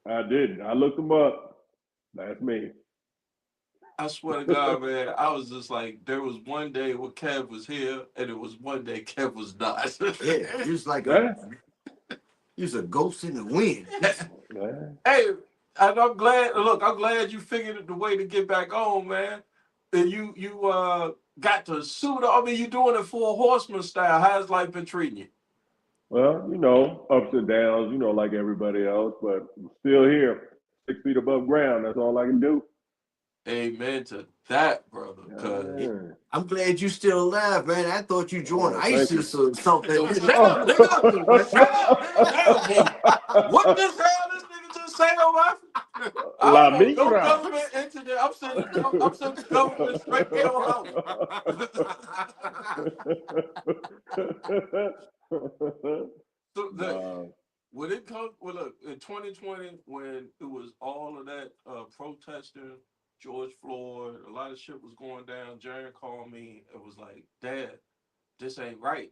I didn't. I looked him up. That's me. I swear to God, man, I was just like, there was one day where Kev was here, and it was one day Kev was not. Yeah, he was like he was a ghost in the wind. Hey, and I'm glad you figured the way to get back on, man. And you got to suit up. I mean, you doing it full horseman style. How's life been treating you? Well, ups and downs, like everybody else, but I'm still here, 6 feet above ground. That's all I can do. Amen to that, brotber. Cause I'm glad you still alive, man. I thought you joined ISIS or something. What this hell this nigga just say on my? La No Migra. government entity. I'm sending the government straight there on So when it comes, look, in 2020, when it was all of that protesting, George Floyd, a lot of shit was going down. Jaren called me. It was like, Dad, this ain't right.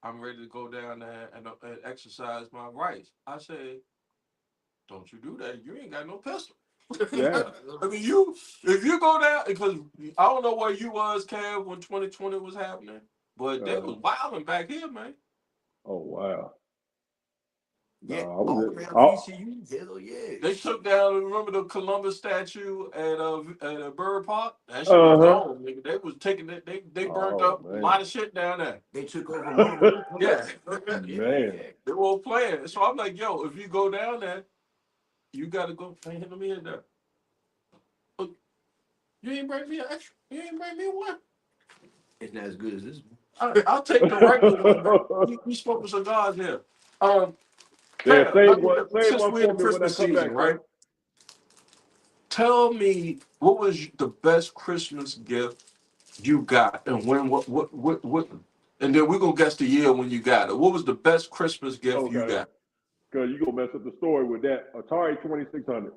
I'm ready to go down there and exercise my rights. I said, don't you do that. You ain't got no pistol. Yeah. I mean, if you go down, because I don't know where you was, Kev, when 2020 was happening, but they was wilding back here, man. Oh, wow. Yeah, No, I all was around VCU. Hell yeah. They took down, remember the Columbus statue at Bird Park? That shit was gone, nigga. They was taking it, they burnt up a lot of shit down there. They took over Monroe. Yeah. Man. They were playing. So I'm like, yo, if you go down there, you gotta go let me in there. Look, you ain't bring me an extra. You ain't bring me one. It's not as good as this one. I'll take the regular one, bro. We smoking cigars here. Yeah, save one since for we're in me the when I Christmas come season, back, right? Tell me, what was the best Christmas gift you got, and when? What? And then we're gonna guess the year when you got it. What was the best Christmas gift you got? Because you gonna mess up the story with that Atari 2600.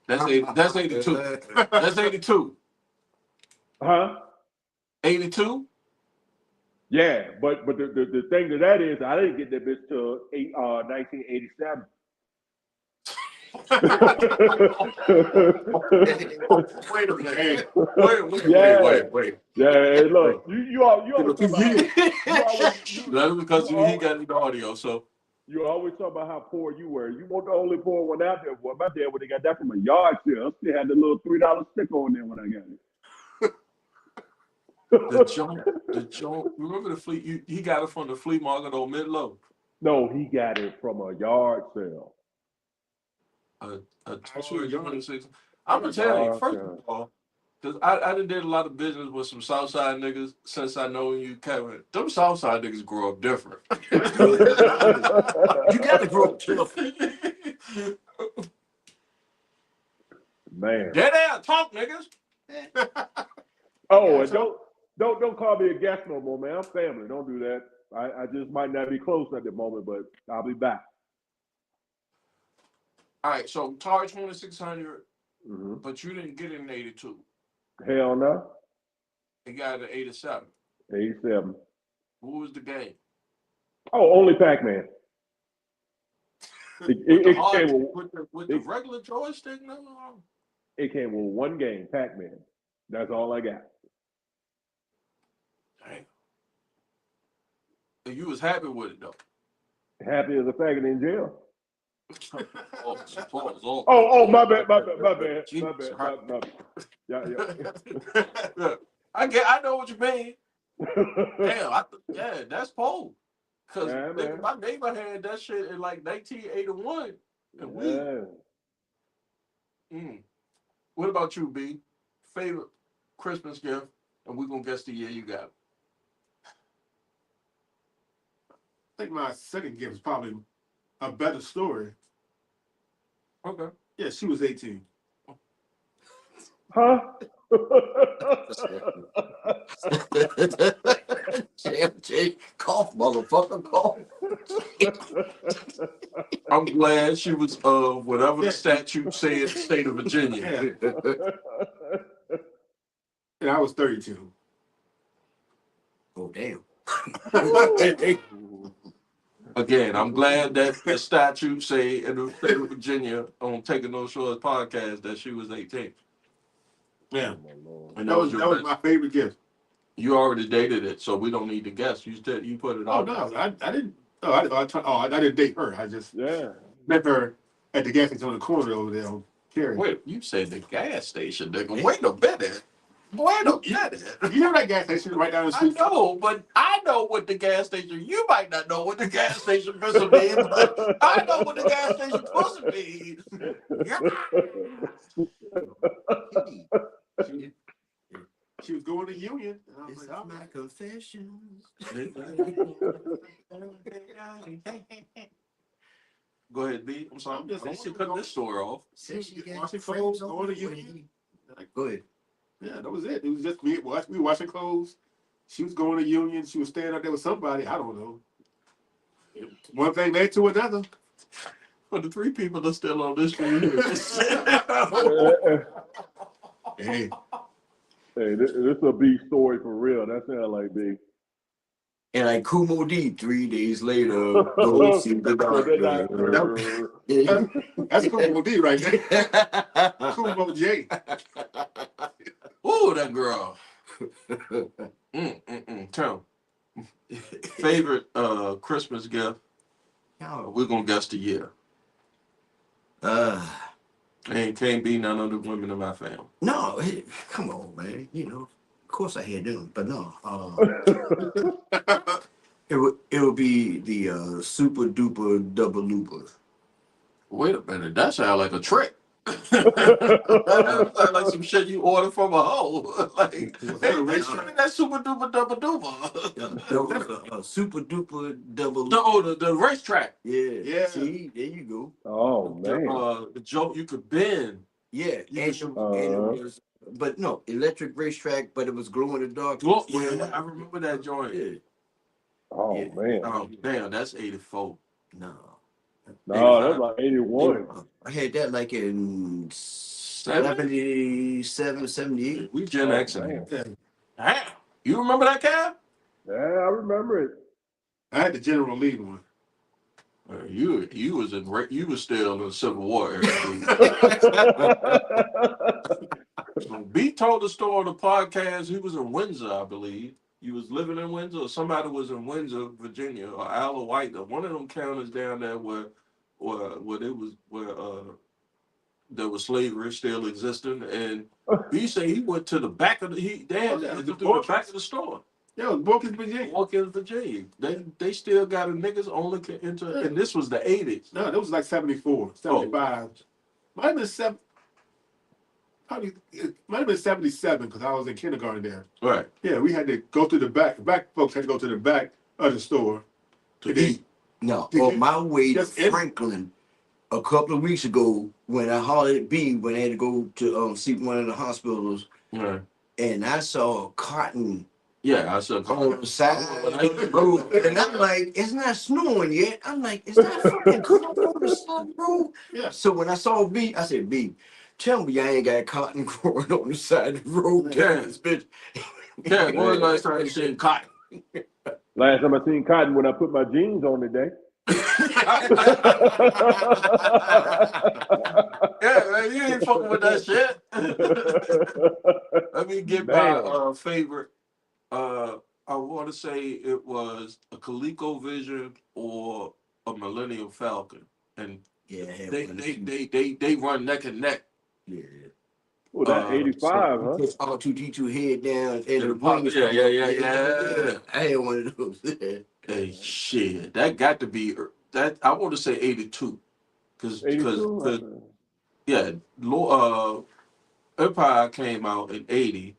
That's 82. That's 82. Huh? 82. Yeah, but the thing to that is, I didn't get that bitch till 1987. Wait a minute. Wait. Yeah, hey, look, you always talk about That's because he got the audio, so. You always talk about how poor you were. You weren't the only poor one out there. Boy, my dad would have got that from a yard sale. I still had the little $3 sticker on there when I got it. The joint. Remember the flea? He got it from the flea market on Midlow. No, he got it from a yard sale. A sure Taurus y'all- 26. I'm gonna tell you, first Okay. of all, because I done did a lot of business with some Southside niggas since I know you, Kevin. Them Southside niggas grow up different. You gotta grow up tough. Man. Dead air talk, niggas. Oh, and don't call me a guest no more, man. I'm family. Don't do that. I just might not be close at the moment, but I'll be back. All right, so Taurus 2600, Mm-hmm. but you didn't get it in 82. Hell no. You got it in 87. 87. What was the game? Oh, only Pac-Man. With the hard, came with the regular joystick? No. it came with one game, Pac-Man. That's all I got. Damn. And you was happy with it though. Happy as a faggot in jail. Pause. Oh, my bad. Jesus Christ. My bad. Yeah. I know what you mean. Damn, that's Pole. Cause Yeah, man. my neighbor had that shit in like 1981, and What about you, B? Favorite Christmas gift, and we're gonna guess the year you got it. I think my second gift is probably a better story. Okay. Yeah, she was 18. Huh? Jay, cough, motherfucker, cough. I'm glad she was whatever the statute said, state of Virginia. And I was 32. Oh, damn. Again, I'm glad that the statute say in the state of Virginia on Taking No Shorts podcast that she was 18. Yeah. And That was my favorite gift. You already dated it, so we don't need to guess. You put it Oh, out. no, I didn't. Oh, I didn't date her. I just met her at the gas station on the corner over there on Cary. Wait, you said the gas station, nigga. Wait a minute. Wait a minute. You know that gas station right down the street? I know, but I know what the gas station. You might not know what the gas station supposed to be, but I know what the gas station supposed to be. She was going to Union. And I was This is like, my confessions. Go ahead, B. I'm sorry. I don't see cutting this story off. Said she got Washing friends clothes, on going to the Union. way. Go ahead. Yeah, that was it. It was just me. We were washing clothes. She was going to Union. She was staying up there with somebody. I don't know. One thing led to another. But the three people that are still on this stream. Hey. Hey, this is a B story for real. That sounds like B. And like Kumo D, 3 days later, go see the doctor. That's Kumo D right there. Kumo J. Ooh, that girl. Tell favorite Christmas gift. We're gonna guess the year. And can't be none of the women in my family. No, come on, man. You know, of course I had them, but no. It would be the super duper double looper. Wait a minute, that sounds like a trick. That sounds like some shit you order from a hoe. Like, hey, that super duper double duper. Super duper double. The racetrack. Yeah. See, there you go. Oh man. The joke you could bend. Yeah, and it was, but no, electric racetrack, but it was glow in the dark. Well, yeah, I remember that joint. Yeah. Oh man. Oh damn, that's 84. No, that's like 81. I had that like in 77, 78. We Gen X. Man. Damn. You remember that cab? Yeah, I remember it. I had the General Lee one. You was still in the Civil War era. B told the story on the podcast. He was in Windsor, I believe. You was living in Windsor, or somebody was in Windsor, Virginia, or Isle of Wight, or one of them counties down there where there was slavery still existing, and he said he went to the back of the they had to through the back of the store. Yeah, it was Borkins, Virginia. Borkins, Virginia. They still got a niggas only can enter, and this was the 80s. No, that was like 74, 75. Might have been probably it might have been 77 because I was in kindergarten there. Right. Yeah, we had to go to the back. The back folks had to go to the back of the store To eat. No, on my way to Franklin a couple of weeks ago when I hollered at B when I had to go to see one of the hospitals, Right. and I saw cotton. Yeah, I said on the side of the road, and I'm like, it's not snowing yet. I'm like, it's not fucking cotton on the side of the road. Yeah. So when I saw B, I said, B, tell me I ain't got cotton growing on the side of the road. Yeah. This bitch. Yeah, when was the last time you seen cotton? Last time I seen cotton when I put my jeans on today. Yeah, man, you ain't fucking with that shit. Let me get my favorite. I want to say it was a ColecoVision or a Millennium Falcon, and yeah, they run neck and neck. Yeah. Oh, that 85, huh? Push R2D2 head down and the wings. Yeah. I had one of those. Hey, shit, that got to be that. I want to say 82, because yeah, Empire came out in 80,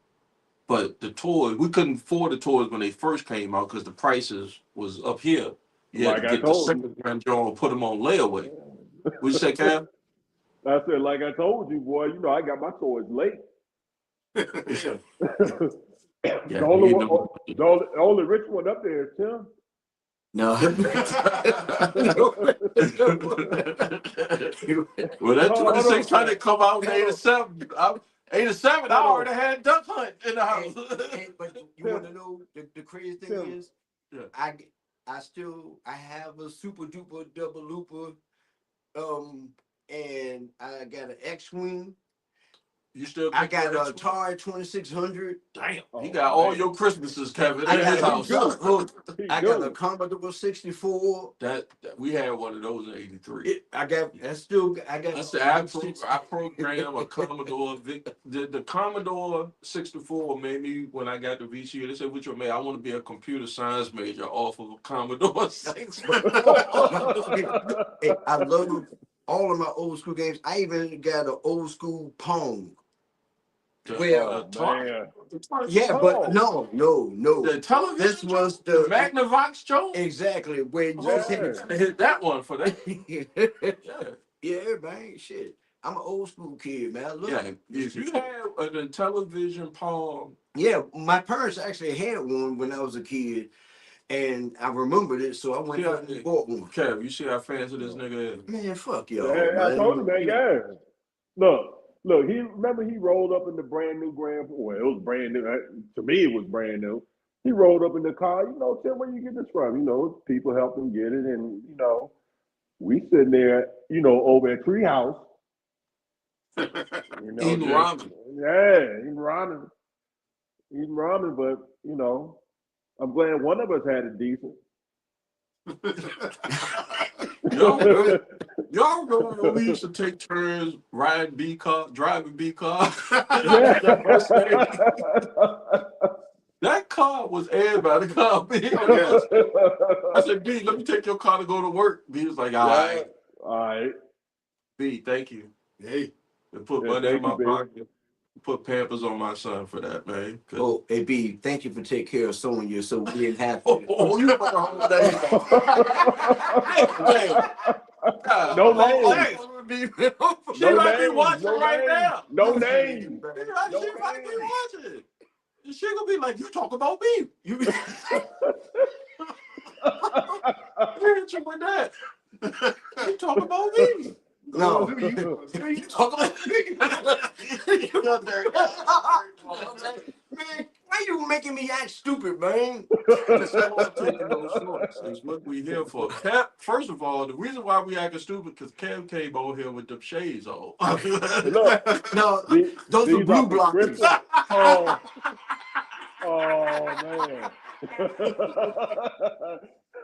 but the toys we couldn't afford the toys when they first came out because the prices was up here. You had to get the second-hand John and put them on layaway. What'd you say, Cam? I said, like I told you, boy, you know, I got my toys late. Yeah, the only rich one up there is Tim. No. Well, that 2600 come out in 87. 87, I already had Duck Hunt in the house. But you want to know the crazy thing is, I have a super duper double looper, and I got an X-Wing. You still? I got a Atari 2600. Damn, you got all your Christmases, Kevin, in his house. I got a Commodore 64. That we had one of those in 83. I got That's the I programmed a Commodore. The Commodore 64 made me, when I got the VCU, they said, "What you made? I want to be a computer science major off of a Commodore 64." Hey, I love all of my old school games. I even got an old school Pong. Well, yeah, but no. The television. This was the Magnavox Joe. Exactly. Where you hit that one for that. Yeah, man. Shit. I'm an old school kid, man. Look. Yeah, if you had a television Pong. Yeah, my parents actually had one when I was a kid, and I remembered it, so I went and bought one. Kev, you see how fancy this nigga is? Man, fuck y'all. Yeah, I told him that, yeah. Look, he rolled up in the brand new Grand. Well, it was brand new. To me, it was brand new. He rolled up in the car. You know, Tim, where you get this from? You know, people helped him get it, and you know, we sitting there, you know, over at Treehouse. You know, eating ramen. Yeah, eating ramen. But you know, I'm glad one of us had it decent. Y'all remember when we used to take turns driving B car? Yeah. That car was everybody car. B. I said, B, let me take your car to go to work. B was like, all right. B, thank you. Hey. And put money in my pocket. Put Pampers on my son for that, man. Oh, hey, B, thank you for taking care of Sonya so we didn't have to. You put the whole day. No name. She might be watching right now. No name. She might be watching. She gonna be like, you talk about me. You hit you with that. You talk about me. No, you talk about me. Man, why you making me act stupid, man? That's taking those shorts. That's what we here for. First of all, the reason why we acting stupid because Cam came over here with the shades on. Look, no, those are blue blockers. Oh man.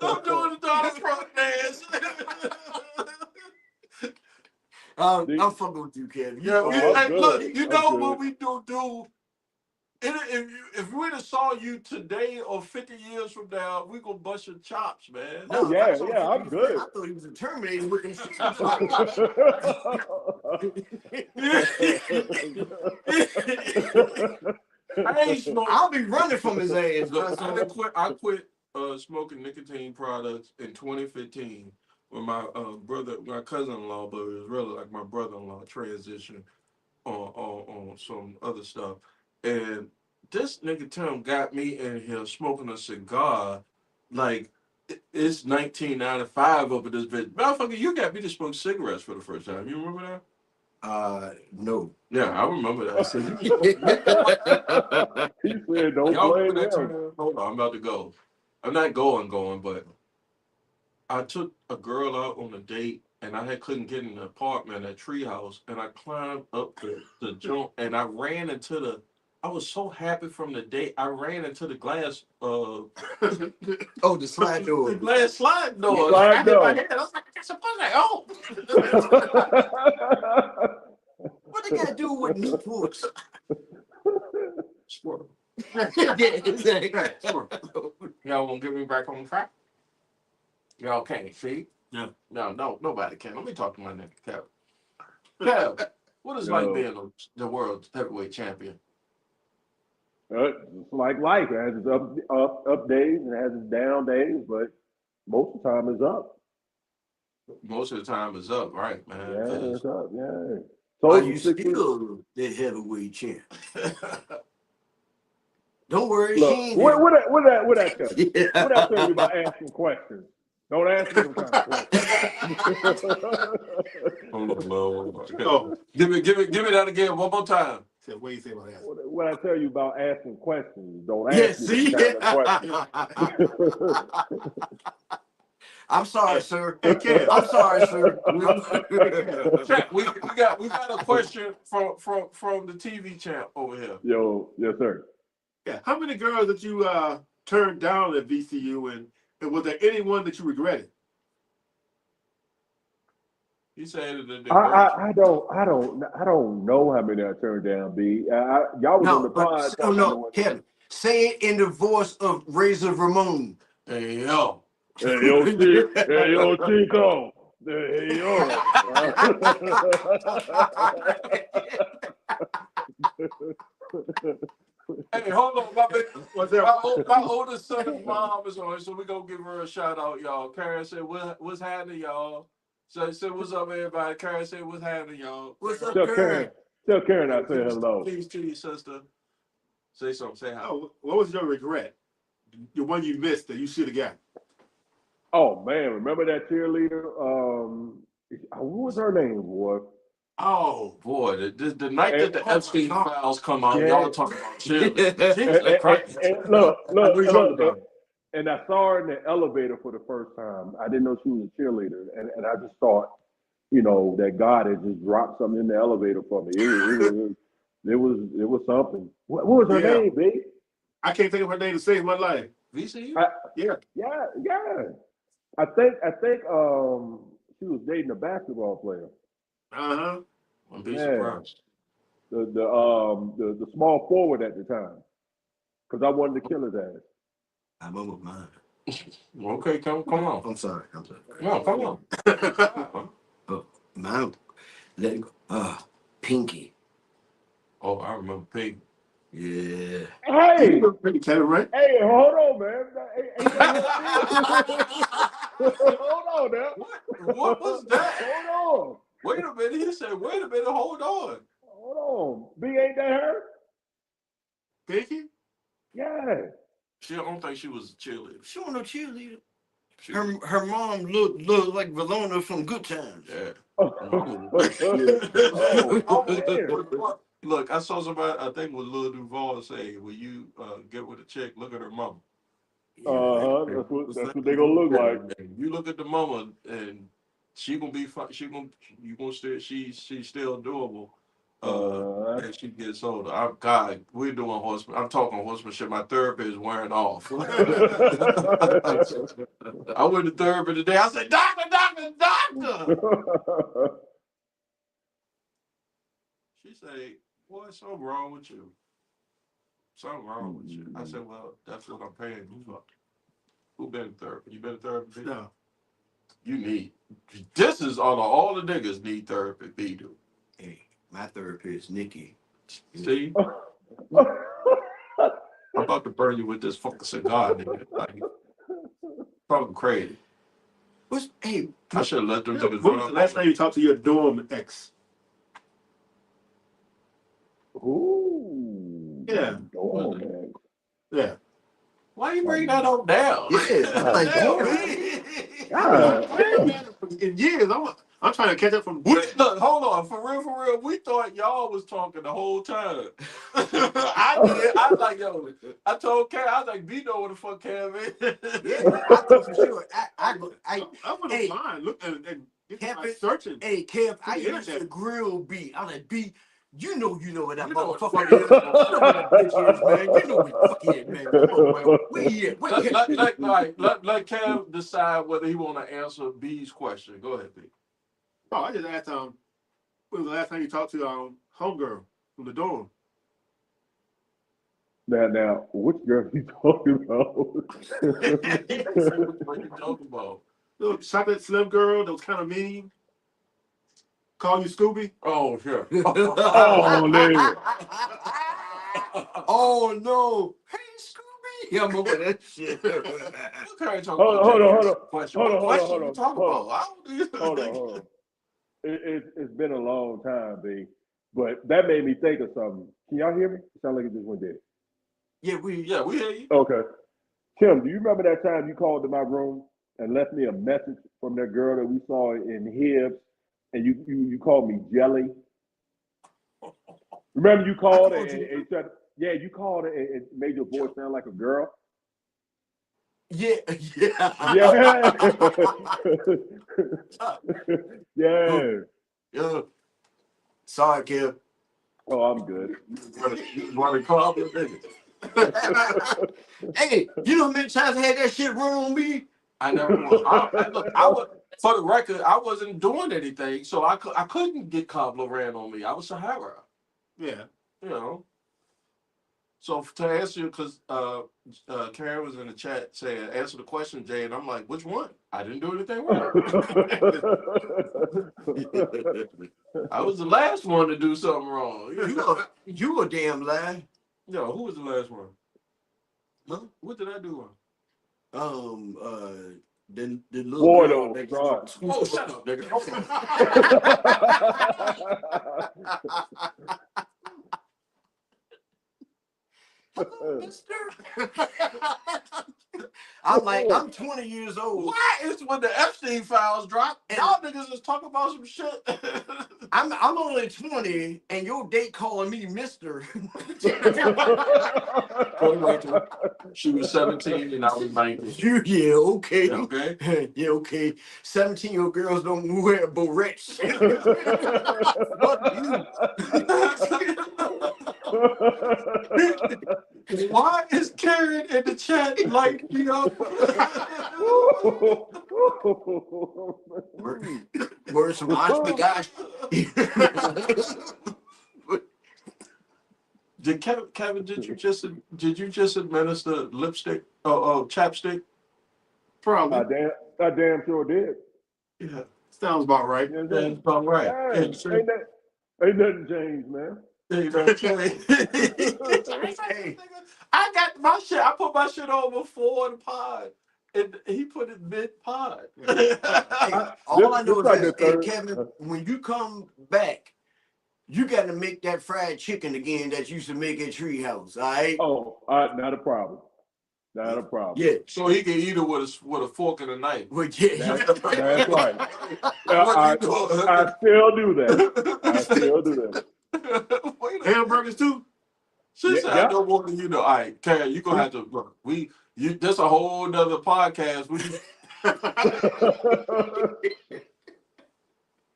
I'm doing the Donald Trump dance. I'm fucking with you, Kevin. Yeah, I'm hey, good. look, you I'm know good. what we do. If we would saw you today or 50 years from now, we gonna bust your chops, man. Oh, No, yeah, I saw yeah, I'm 50 good. I thought he was a Terminator with them 65. I ain't smoking. I'll be running from his ass. Look, I quit smoking nicotine products in 2015 when my my cousin-in-law, but it was really like my brother-in-law, transitioned on some other stuff. And this nigga Tim got me in here smoking a cigar like it's 1995 up at this bitch. Motherfucker, you got me to smoke cigarettes for the first time. You remember that? No. Yeah, I remember that. He said, "Don't Y'all blame remember that him." time? Hold on, I'm about to go. I'm not going, but I took a girl out on a date and couldn't get in the apartment at Treehouse, and I climbed up the joint and I ran into I was so happy from the date. I ran into the glass Oh, the slide door. the glass slide door. Slide I hit door. my head. I was like, that's a like, oh. What they got to do with Newports? Squirrel. Yeah, exactly. Y'all won't get me back on track? Y'all can't, see? No. No, nobody can. Let me talk to my nigga, Kev. Kev, what is like being the world heavyweight champion? It's like life. It has its up days and it has its down days, but most of the time it's up. Most of the time it's up, right, man? Yeah, it's up. Yeah. So Are you still the heavyweight champ? Don't worry, look, she ain't what that tell you? Yeah. What that tell you about asking questions? Don't ask me them kind of questions. Oh, give me that again one more time. What do you say about that? What I tell you about asking questions? Don't Yeah, ask me see? them kind of questions. I'm sorry, sir. Hey, Kev. I'm sorry, sir. Chat, we got a question from the TV champ over here. Yo, yes, sir. Yeah. How many girls that you turned down at VCU, and was there anyone that you regretted? He said that I don't know how many I turned down. B. Y'all was on the pod. No, Kevin. Say it in the voice of Razor Ramon. Hey yo. Hey yo, hey yo, Chico. Hey yo. Hey, hold on, my oldest son's mom is on, so we gonna give her a shout out, y'all. Karen said, "What's happening, y'all?" So say, "What's up, everybody?" Karen said, "What's happening, y'all?" What's up, Tell Karen? Karen I said hello. Please to your sister. Say something. Say hi. Oh, what was your regret? The one you missed that you should have got. Oh man, remember that cheerleader? What was her name, boy? Oh boy, the night that the Epstein files come out, y'all talking about cheerleading. Look, about. And I saw her in the elevator for the first time. I didn't know she was a cheerleader, and I just thought, that God had just dropped something in the elevator for me. It was something. What was her name, babe? I can't think of her name to save my life. VCU? Yeah. I think she was dating a basketball player. Uh-huh. I'd be surprised. The small forward at the time, because I wanted to kill his ass. I'm over mine. Okay, come on. I'm sorry. No, come on. Oh, mine. Let it go. Pinky. Oh, I remember Pig. Yeah. Hey, Kevin, right? hey, hold on, man. Hold on now. What was that? Hold on. Wait a minute. He said, "Wait a minute. Hold on." Hold on. B, ain't that her? Pinky? Yeah. I don't think she was a cheerleader. She wasn't no cheerleader. Her mom looked like Valona from Good Times. Yeah. Oh, Look, I saw somebody, I think with Lil Duval say, when you get with a chick, look at her mama. That's what they gonna look like. And you look at the mama, and she gonna be fine. You gonna still, she's still doable. As she gets older. God, we're doing horseman. I'm talking horsemanship. My therapist is wearing off. I went to therapy today. I said, doctor. say, boy, something wrong with you. Something wrong with you. I said, well, that's what I'm paying you for. Who been in therapy? You been in therapy? No. You need. This is all the niggas need therapy. B do. Hey, my therapist, Nikki. See, I'm about to burn you with this fucking cigar, nigga. Like, fucking crazy. Hey, I should have let them niggas When run was up. the last time you talked to your dorm ex? Ooh. Yeah. Oh, man. Yeah. Why you bring that up now? yeah, I'm like, God. man. In years, I'm trying to catch up from. Look, hold on. For real, we thought y'all was talking the whole time. I did. I was like, yo, I told Cam, I was like, B know what the fuck Cam is. Yeah, I thought for sure. I went hey, online, looked and Kev, searching. Hey, Kev, I the used internet. to grill B. I'm like, B, you know what that You know what the motherfucker fuck is. it is. You know what that bitch is, man. You know what the fuck he is, man. Come on, man. Where he at? Let Cam decide whether he want to answer B's question. Go ahead, B. Oh, I just asked when was the last time you talked to homegirl from the dorm? Now, which girl are you talking about? What you talking about? Little chocolate slim girl that was kind of mean. Call you Scooby? Oh, sure. Oh, man. Oh no. Hey, Scooby. I'm over that shit. Okay, talk Hold about on. that question. What question you talking about? I don't Hold on. It's been a long time, B. But that made me think of something. Can y'all hear me? It sounds like it just went dead. Yeah, we hear you. Okay. Tim, do you remember that time you called to my room and left me a message from that girl that we saw in Hibbs, and you called me Jelly? Remember you called and said, yeah, you called and made your voice sound like a girl? Yeah. Yeah. Yeah. Yeah. Sorry, Kev. Oh, I'm good. You want to call me, nigga? Hey, you know how many times I had that shit run on me? I never was. I was, for the record, I wasn't doing anything, so I couldn't get Cobbler ran on me. I was Sahara. Yeah. You know. So to answer you, because Karen was in the chat saying, answer the question, Jay, and I'm like, which one? I didn't do anything wrong. I was the last one to do something wrong. You a damn lie. Yo, who was the last one? Huh? What did I do wrong? The little Wardo, girl. son. Oh, shut up, nigga. Mister. I'm like, I'm 20 years old. Why is when the Epstein files drop, y'all niggas is talking about some shit? I'm only 20, and your date calling me Mister. She was 17 and I was 19. Yeah, okay. Yeah, okay. Yeah, okay. 17-year-old girls don't wear barrettes. Fuck you. Why is Karen in the chat like, you know? Where's some Ashby gosh? Did Kevin? Did you just administer lipstick? Chapstick? Probably. I damn sure did. Yeah, Sounds about right. You know what I'm that's saying? about right. Yeah, ain't nothing changed, man. Hey, I got my shit. I put my shit on before the pod, and he put it mid pod. All I know is like this, the third. Kevin, when you come back, you got to make that fried chicken again that you used to make at Treehouse, all right? Oh, not a problem. Not a problem. Yeah. So he can eat it with a fork and a knife. Well, yeah. That's right. What you doing? I still do that. I still do that. Hamburgers too? She said, I don't want to, all right, Karen, you're going to have to, look, that's a whole nother podcast.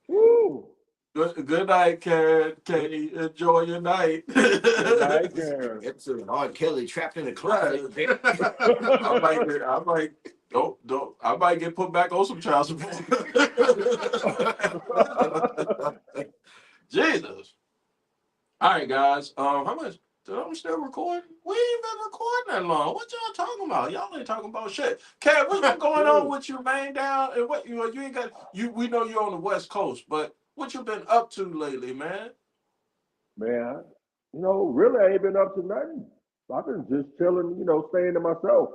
Woo. Good night, Karen. Katie, enjoy your night. Good night, Karen. Episode of R. Kelly trapped in a closet. I might get put back on some child support. Jesus. All right, guys. How much? I'm still recording. We ain't been recording that long. What y'all talking about? Y'all ain't talking about shit. Cat, what's been going on with you, man? Down and what you ain't got. You we know you're on the West Coast, but what you been up to lately, man? Man, really, I ain't been up to nothing. I've been just chilling, staying to myself.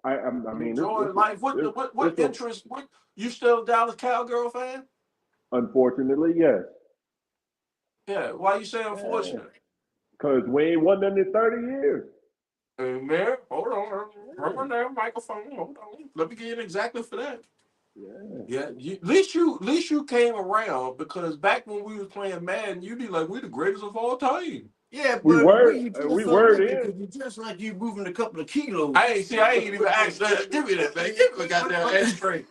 I mean, Enjoying life. What it's a, interest? What you still a Dallas Cowgirl fan? unfortunately, yes. Yeah. Why you say Yeah. unfortunate? Because we ain't won nothing in 30 years. Hey, man, hold on. Run that microphone. Hold on. Let me get in exactly for that. Yeah. Yeah, at least you came around because back when we was playing Madden, you'd be like, "We the greatest of all time." Yeah, We but where were, you dress we so were ugly then. because you dress like you moving a couple of kilos. I ain't even asked that. Give me that, man. Give me the goddamn ashtray.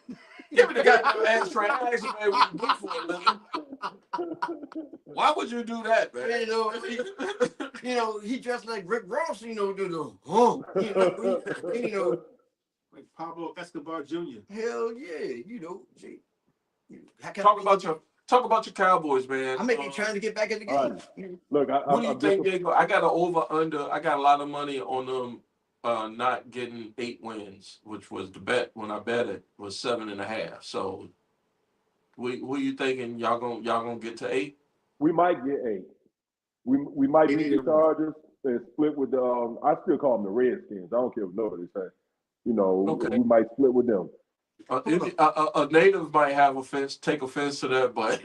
Give me the goddamn ashtray. I asked you, man, what you do for a living. Why would you do that, man? He dressed like Rick Ross, Like Pablo Escobar Jr. hell yeah, gee, Talk about your Cowboys, man. I may be trying to get back in the All game. right. Look, What do you I'm think they go? I got an over under. I got a lot of money on them not getting 8 wins, which was the bet when I bet it was 7.5. So, what you thinking? Y'all gonna get to 8? we might get 8. We might beat the Chargers and split with the. I still call them the Redskins. I don't care what nobody say. Okay. We might split with them. A native might have take offense to that, but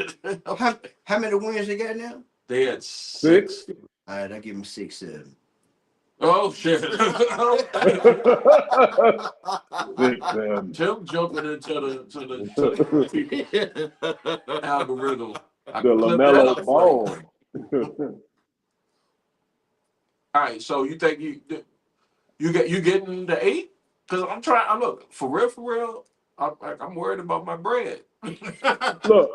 How many wins they got now? they had 6. 6. All right, I give him 6, 7. Oh shit! 6, 7. Tim jumping into the algorithm. I The can clip that LaMelo up for you. Ball. All right, so you think you getting the 8? Because I'm trying. I look for real. I'm worried about my bread. Look,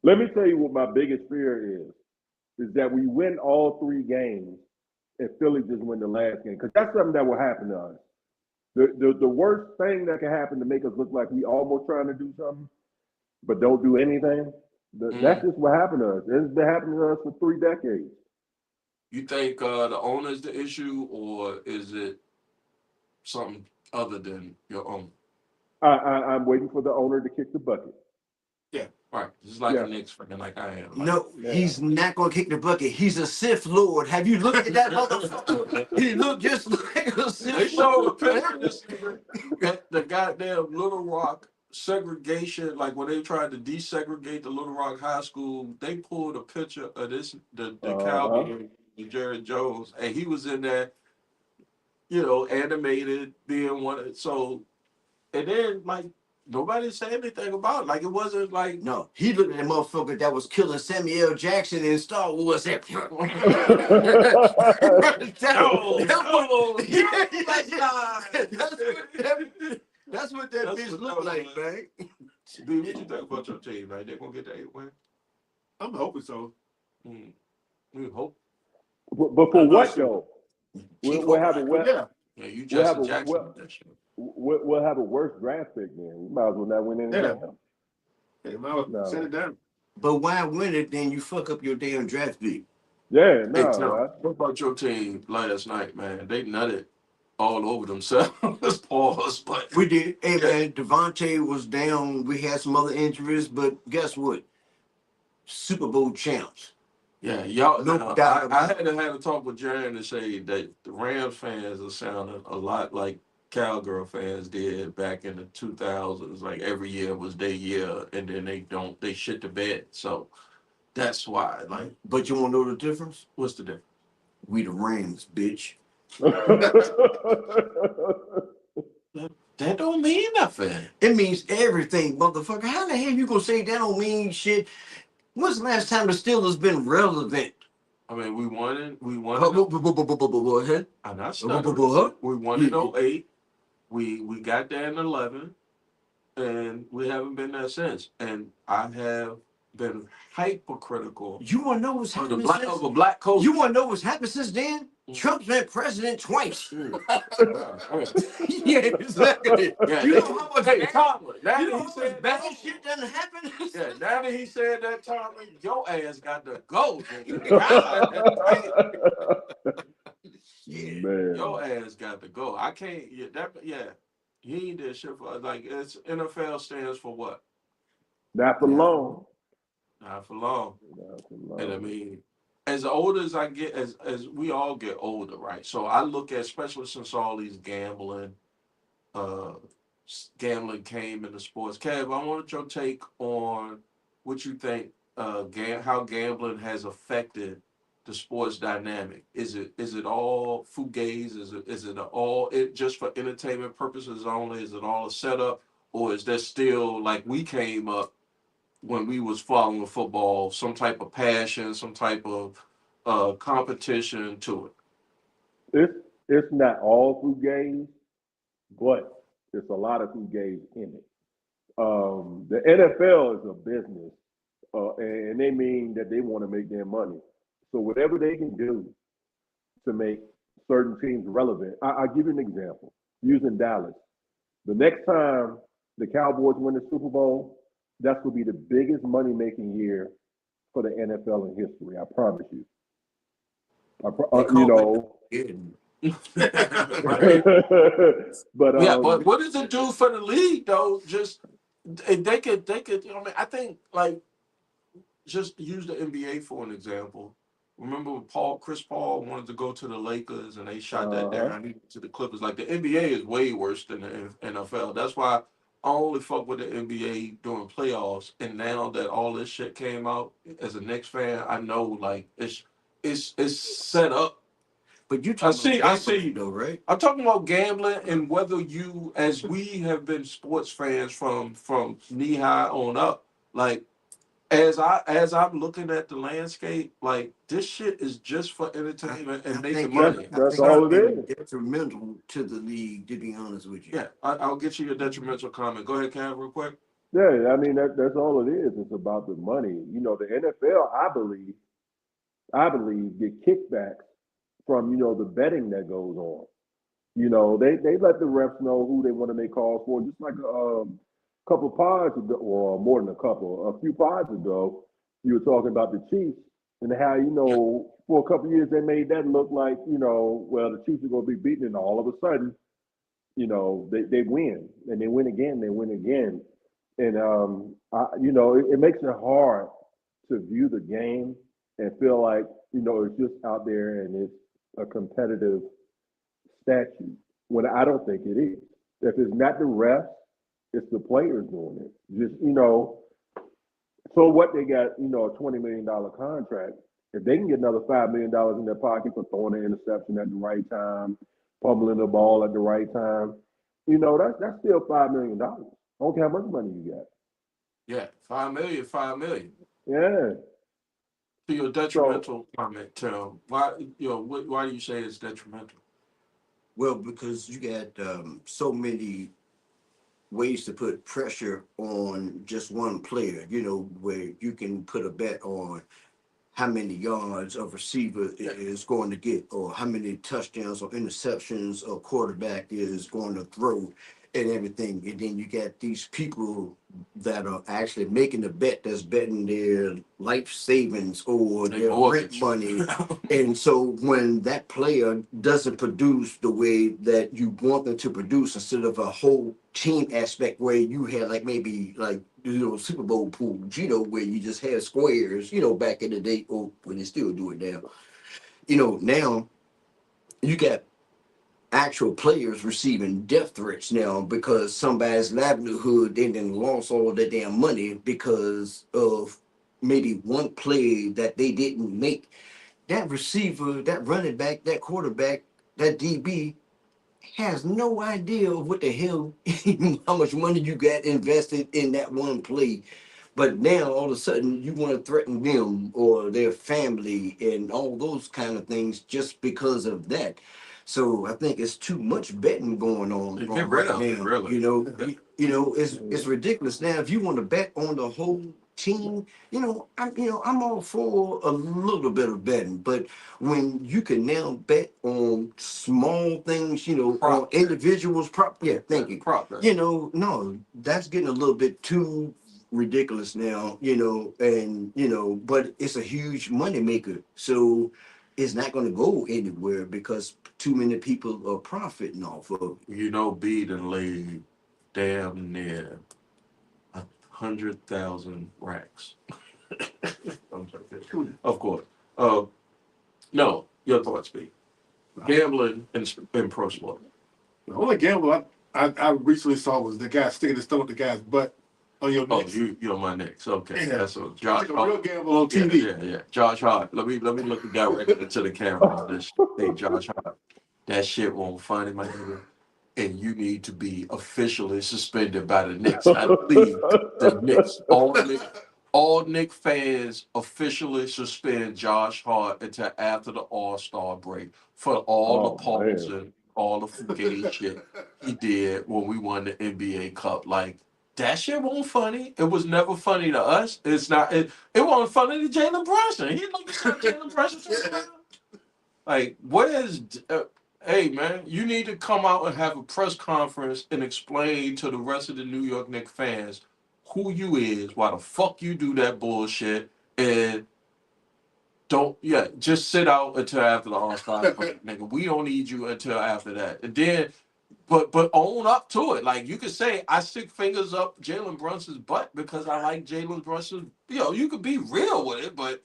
let me tell you what my biggest fear is that we win all 3 games and Philly just win the last game. Because that's something that will happen to us. The worst thing that can happen to make us look like we almost trying to do something, but don't do anything, that's just what happened to us. It's been happening to us for 3 decades. You think the owner's the issue, or is it something other than your own? I'm waiting for the owner to kick the bucket. Yeah, right. Just like a Yeah. Knicks fan, like I am. No, he's not going to kick the bucket. He's a Sith Lord. Have you looked at that motherfucker? He looked just like a Sith They showed a Lord. picture this the goddamn Little Rock segregation, like when they tried to desegregate the Little Rock High School, they pulled a picture of the cowboy, Jared Jones, and he was in there, animated, being one. So, and then like nobody said anything about it. Like it wasn't like No, he looked at the motherfucker that was killing Samuel Jackson in Star Wars. That's no, what that That's bitch what looked that like, was. man. Dude, what you think about your team? Like they gonna get the 8 win? I'm hoping so. We hope. But for what though? We'll have a Yeah. Yeah, you we'll have Justin a Jackson with that shit. we'll have a worse draft pick then. We might as well not win anything else. Hey, Mama, No. set it down. But why win it? Then you fuck up your damn draft pick. Yeah, Hey no. Tom, what about your team last night, man? They nutted all over themselves. Pause, but We did. Hey man, Devontae was down. We had some other injuries, but guess what? Super Bowl champs. yeah, y'all. No Now, doubt I about had to talk with Jaron to say that the Rams fans are sounding a lot like Cowgirl fans did back in the 2000s. Like every year was their year, and then they shit the bed. So that's why. Like, But you want to know the difference? what's the difference? We the Rams, bitch. That don't mean nothing. It means everything, motherfucker. How the hell you gonna say that don't mean shit? When's the last time the Steelers been relevant? I mean, we won it. We won What? it. I'm not stuttering. We won in 08. We got there in 11, and we haven't been there since. And I have been hypercritical You want to know what's of the happening black since? of a black coach. You want to know what's happened since then? Trump's been president twice. Yeah, exactly. Yeah, You know how much hey, bad, Tomlin, now you that know he how said much bad that, shit done happened? yeah, now that he said that, Tomlin, your ass got to go. Nigga. Man, Your ass got to go. I can't. Yeah, he ain't did shit for like it's NFL stands for what? not for long. Not for long. Not for And I long. mean, as old as I get, as we all get older, right? So I look at, especially since all these uh, gambling came into sports. Kev, I wanted your take on what you think, how gambling has affected the sports dynamic. Is it all fugazi? Is it all it just for entertainment purposes only? Is it all a setup, or is there still like we came up when we was following football, some type of passion, some type of competition to it? It's not all food games, but it's a lot of food games in it. The NFL is a business, and they mean that they want to make their money. So whatever they can do to make certain teams relevant. I'll give you an example. Using Dallas, the next time the Cowboys win the Super Bowl, that's will be the biggest money making year for the NFL in history. I promise you. They You call it. know, Right. but Yeah, but what does it do for the league though? Just they could. I mean, I think like just use the NBA for an example. Remember when Chris Paul wanted to go to the Lakers and they shot that down. He went to the Clippers. Like the NBA is way worse than the NFL. That's why I only fuck with the NBA during playoffs. And now that all this shit came out, as a Knicks fan, I know like it's set up. But you I talking see. about gambling though, right? I'm talking about gambling and whether you, as we have been sports fans from knee high on up, like as I'm looking at the landscape, like this shit is just for entertainment and making money. that's It's all it been is. detrimental to the league, to be honest with you. Yeah, I'll get you your detrimental comment. Go ahead, Cam, real quick. Yeah, I mean that's all it is. It's about the money. You know, the NFL, I believe, get kickbacks from the betting that goes on. You know, they let the refs know who they want to make calls for. Just like a couple pods ago, or more than a few pods ago, you were talking about the Chiefs and how Yeah, for a couple of years they made that look like well the Chiefs are going to be beaten, and all of a sudden they win and they win again, and it makes it hard to view the game and feel like it's just out there and it's a competitive statute when I don't think it is. If it's not the refs, it's the players doing it. So what they got, a $20 million contract. If they can get another $5 million in their pocket for throwing an interception at the right time, pummeling the ball at the right time, that's still $5 million. I don't care how much money you got. yeah, 5 million, 5 million. Yeah. To your So detrimental comment, Tim, why why do you say it's detrimental? Well, because you got so many ways to put pressure on just one player, where you can put a bet on how many yards a receiver is going to get, or how many touchdowns or interceptions a quarterback is going to throw, and everything. And then you got these people that are actually making the bet, that's betting their life savings or They their rent mortgage. money. And so when that player doesn't produce the way that you want them to produce, instead of a whole team aspect where you had like maybe like Super Bowl pools, where you just had squares, back in the day, or when they still do it now. Now you got actual players receiving death threats now because somebody's livelihood then lost all of their damn money because of maybe one play that they didn't make. That receiver, that running back, that quarterback, that DB has no idea of what the hell, how much money you got invested in that one play. But now all of a sudden you want to threaten them or their family and all those kind of things just because of that. So I think it's too much betting going Get on rid right of it, now. really. It's ridiculous. Now, if you want to bet on the whole team, I'm all for a little bit of betting, but when you can now bet on small things, on Prop. individuals, yeah, thank you. Prop. No, that's getting a little bit too ridiculous now, but it's a huge money maker. So it's not going to go anywhere because too many people are profiting off of it. B done laid damn near 100,000 racks. I'm joking. Of course. No, your thoughts, B. Gambling in pro sport. The only gamble I recently saw was the guy sticking his thumb up the guy's butt on your Oh, neck. you're my next. Okay, Yeah. that's a Josh. It's like a real gamble on Yeah, TV. yeah. Josh Hart. Let me look directly into the camera on this. Hey, Josh Hart. That shit won't funny, my nigga. And you need to be officially suspended by the Knicks. I believe the Knicks. All Knicks fans officially suspend Josh Hart until after the All-Star break for all the Oh man. pausing, all the fugazi shit he did when we won the NBA Cup. Like that shit wasn't funny. It was never funny to us. It's not. It wasn't funny to Jalen Brunson. He looked at Jalen Brunson. Like, what is? Hey, man, you need to come out and have a press conference and explain to the rest of the New York Knicks fans who you is, why the fuck you do that bullshit, and just sit out until after the All-Star break, nigga. We don't need you until after that, and then. But own up to it. Like you could say, I stick fingers up Jalen Brunson's butt because I like Jalen Brunson. You could be real with it, but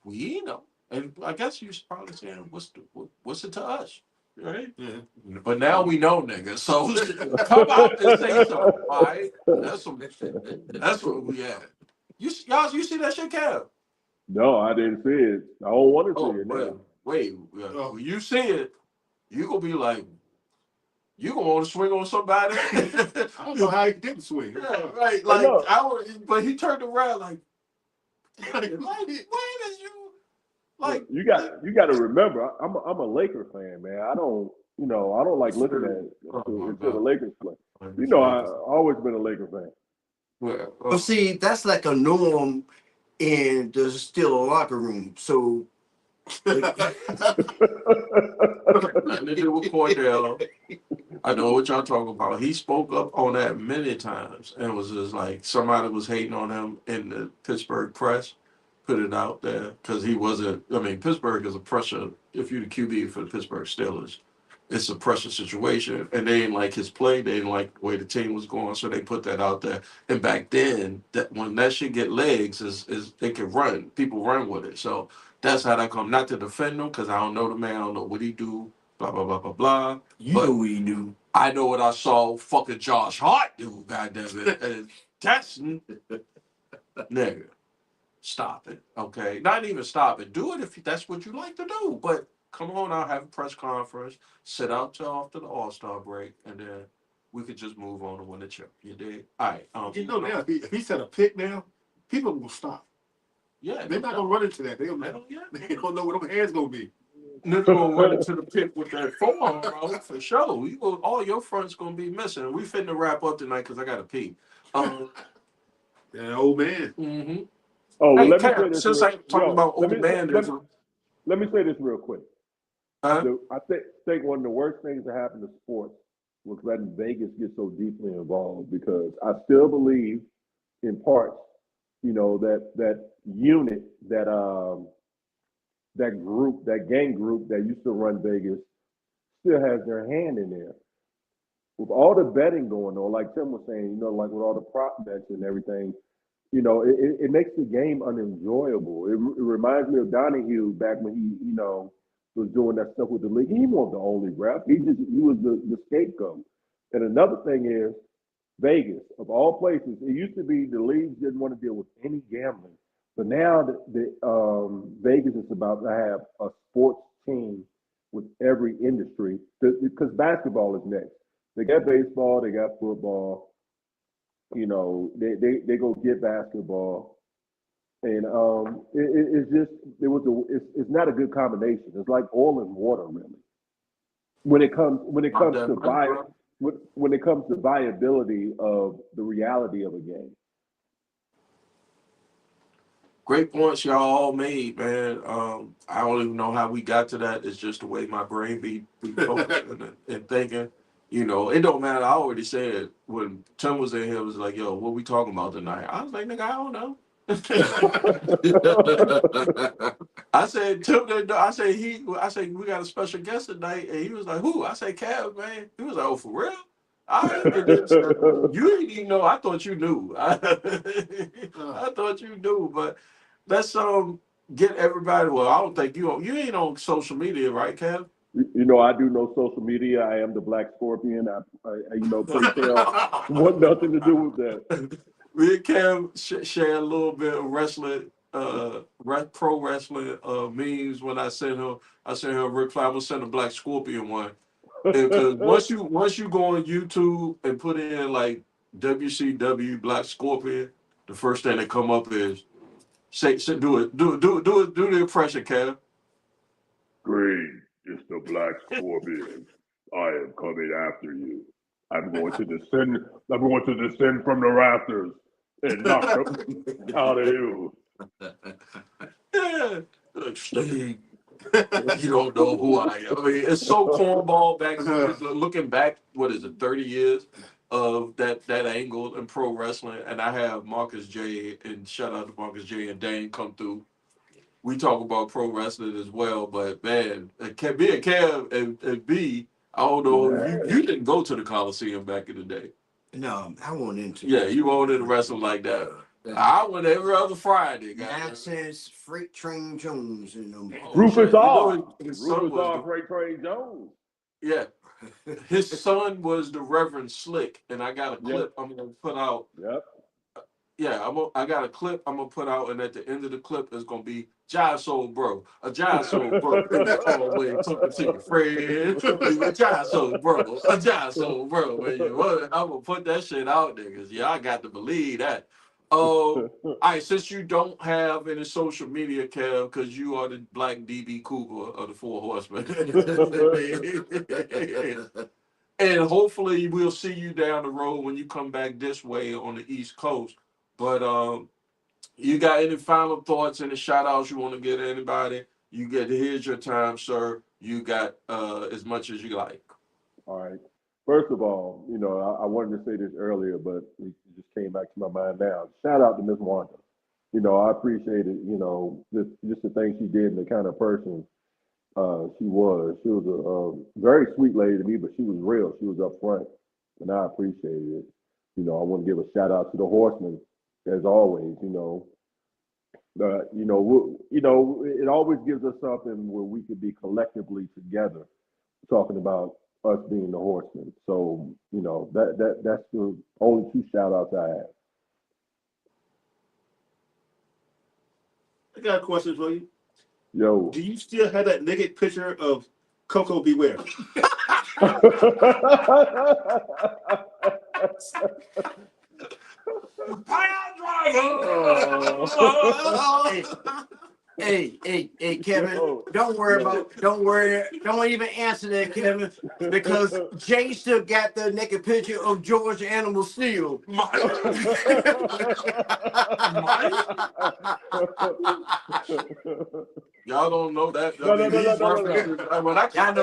we know. And I guess you're probably saying, what's it to us? Right? Yeah. But now we know, nigga. So come out and say something, all right? That's what we at. You see that shit, Kev? No, I didn't see it. I don't want to see Oh, it now. wait. When you see it, you gonna be like, you gonna want to swing on somebody. I don't know how he didn't swing. Yeah, right. I know. But he turned around like why did you like? You got to remember, I'm a Laker fan, man. I don't like looking at until the Lakers play. I always been a Laker fan. But see, that's like a norm, and there's still a locker room. So Nothing to do with Cordell. I know what y'all talking about. He spoke up on that many times and was just like somebody was hating on him in the Pittsburgh press, put it out there because he wasn't. I mean, Pittsburgh is a pressure. If you're the QB for the Pittsburgh Steelers, it's a pressure situation, and they didn't like his play. They didn't like the way the team was going, so they put that out there. And back then, that when that shit get legs, is they can run. People run with it. So that's how that come. Not to defend him because I don't know the man. I don't know what he do. Blah blah blah blah blah. you know what he do. I know what I saw fucking Josh Hart do, goddamn it. And that's nigga. Stop it. Okay. Not even stop it. Do it if that's what you like to do. But come on out, have a press conference, sit out till after the All-Star break, and then we could just move on and win the chip. You dig? All right. Now if he set a pick now, people will stop. Yeah. They're not gonna run into that. They don't know where them hands gonna be. Nigga gonna run into the pit with that forearm, bro, for sure. All your fronts gonna be missing. We finna wrap up tonight because I gotta pee. That old man. Mm-hmm. Oh, well, Hey, let me Cam, say this. since I'm talking about old man, let me say this real quick. huh? I think one of the worst things that happened to sports was letting Vegas get so deeply involved because I still believe, in parts, that unit, that group, that gang group that used to run Vegas still has their hand in there. With all the betting going on, like Tim was saying, like with all the prop bets and everything, it makes the game unenjoyable. It reminds me of Donahue back when he, was doing that stuff with the league. He wasn't the only ref. He was the scapegoat. And another thing is Vegas, of all places, it used to be the leagues didn't want to deal with any gambling. But now Vegas is about to have a sports team with every industry because basketball is next. They got baseball, they got football. They go get basketball, and it's not a good combination. It's like oil and water, really. when it comes About that money, bro. when it comes to viability of the reality of a game. Great points y'all all made, man. I don't even know how we got to that. It's just the way my brain be focusing and thinking. You know, it don't matter. I already said when Tim was in here, it was like, yo, what we talking about tonight? I was like, nigga, I don't know. I said, Tim didn't know. I said, we got a special guest tonight. And he was like, who? I said, Cav, man. He was like, oh, for real? All right. And then said, you didn't even know. I thought you knew. I thought you knew, but let's get everybody. Well, I don't think you ain't on social media, right, Kev? You know, I do know social media. I am the Black Scorpion. Pray tell want nothing to do with that. Me and Kev share a little bit of wrestling, pro wrestling memes. When I sent her Ric Flair. I'm gonna send a Black Scorpion one. Because once you go on YouTube and put in like WCW Black Scorpion, the first thing that come up is do the impression, Kev. Great, it's the Black Scorpion. I am coming after you. I'm going to descend. I'm going to descend from the rafters and knock them out of you. Yeah. Like, Steve, you don't know who I am. I mean, it's so cornball back looking back, what is it, 30 years of that angle in pro wrestling. And I have Marcus J, and shout out to Marcus J and Dane come through. We talk about pro wrestling as well, but man, me and Kev and B, I don't know, you didn't go to the Coliseum back in the day. No, I went into. Yeah, you won't into wrestling like that. I went every other Friday. Nonsense, Freight Train Jones and them. Rufus R. His Rufus son was R. Freight Train Jones. yeah. His son was the Reverend Slick, and I got a clip I'm gonna put out. Yep. Yeah, I got a clip I'm gonna put out, and at the end of the clip is gonna be Jive Soul Bro, a Jive Soul Bro in the hallway talking to your friend. A Jive Soul Bro, a Jive Soul Bro. Man, I'm gonna put that shit out there because I got to believe that. All right, since you don't have any social media, Kev, because you are the Black DB Cougar of the Four Horsemen. And hopefully we'll see you down the road when you come back this way on the East Coast. But you got any final thoughts, any shout outs you want to get to anybody? Here's your time, sir. You got as much as you like. All right. First of all, I wanted to say this earlier, but it just came back to my mind now. Shout out to Miss Wanda. I appreciate it, just the things she did and the kind of person she was. She was a very sweet lady to me, but she was real. She was upfront, and I appreciated it. I want to give a shout out to the Horsemen, as always. It always gives us something where we could be collectively together, talking about us being the Horsemen. So that's the only two shout outs I have. I got a question for you. Yo. Do you still have that naked picture of Coco Beware? Hey, Kevin, don't even answer that, Kevin, because Jay still got the naked picture of George Animal Steel. Y'all don't know that. No. When I Jay.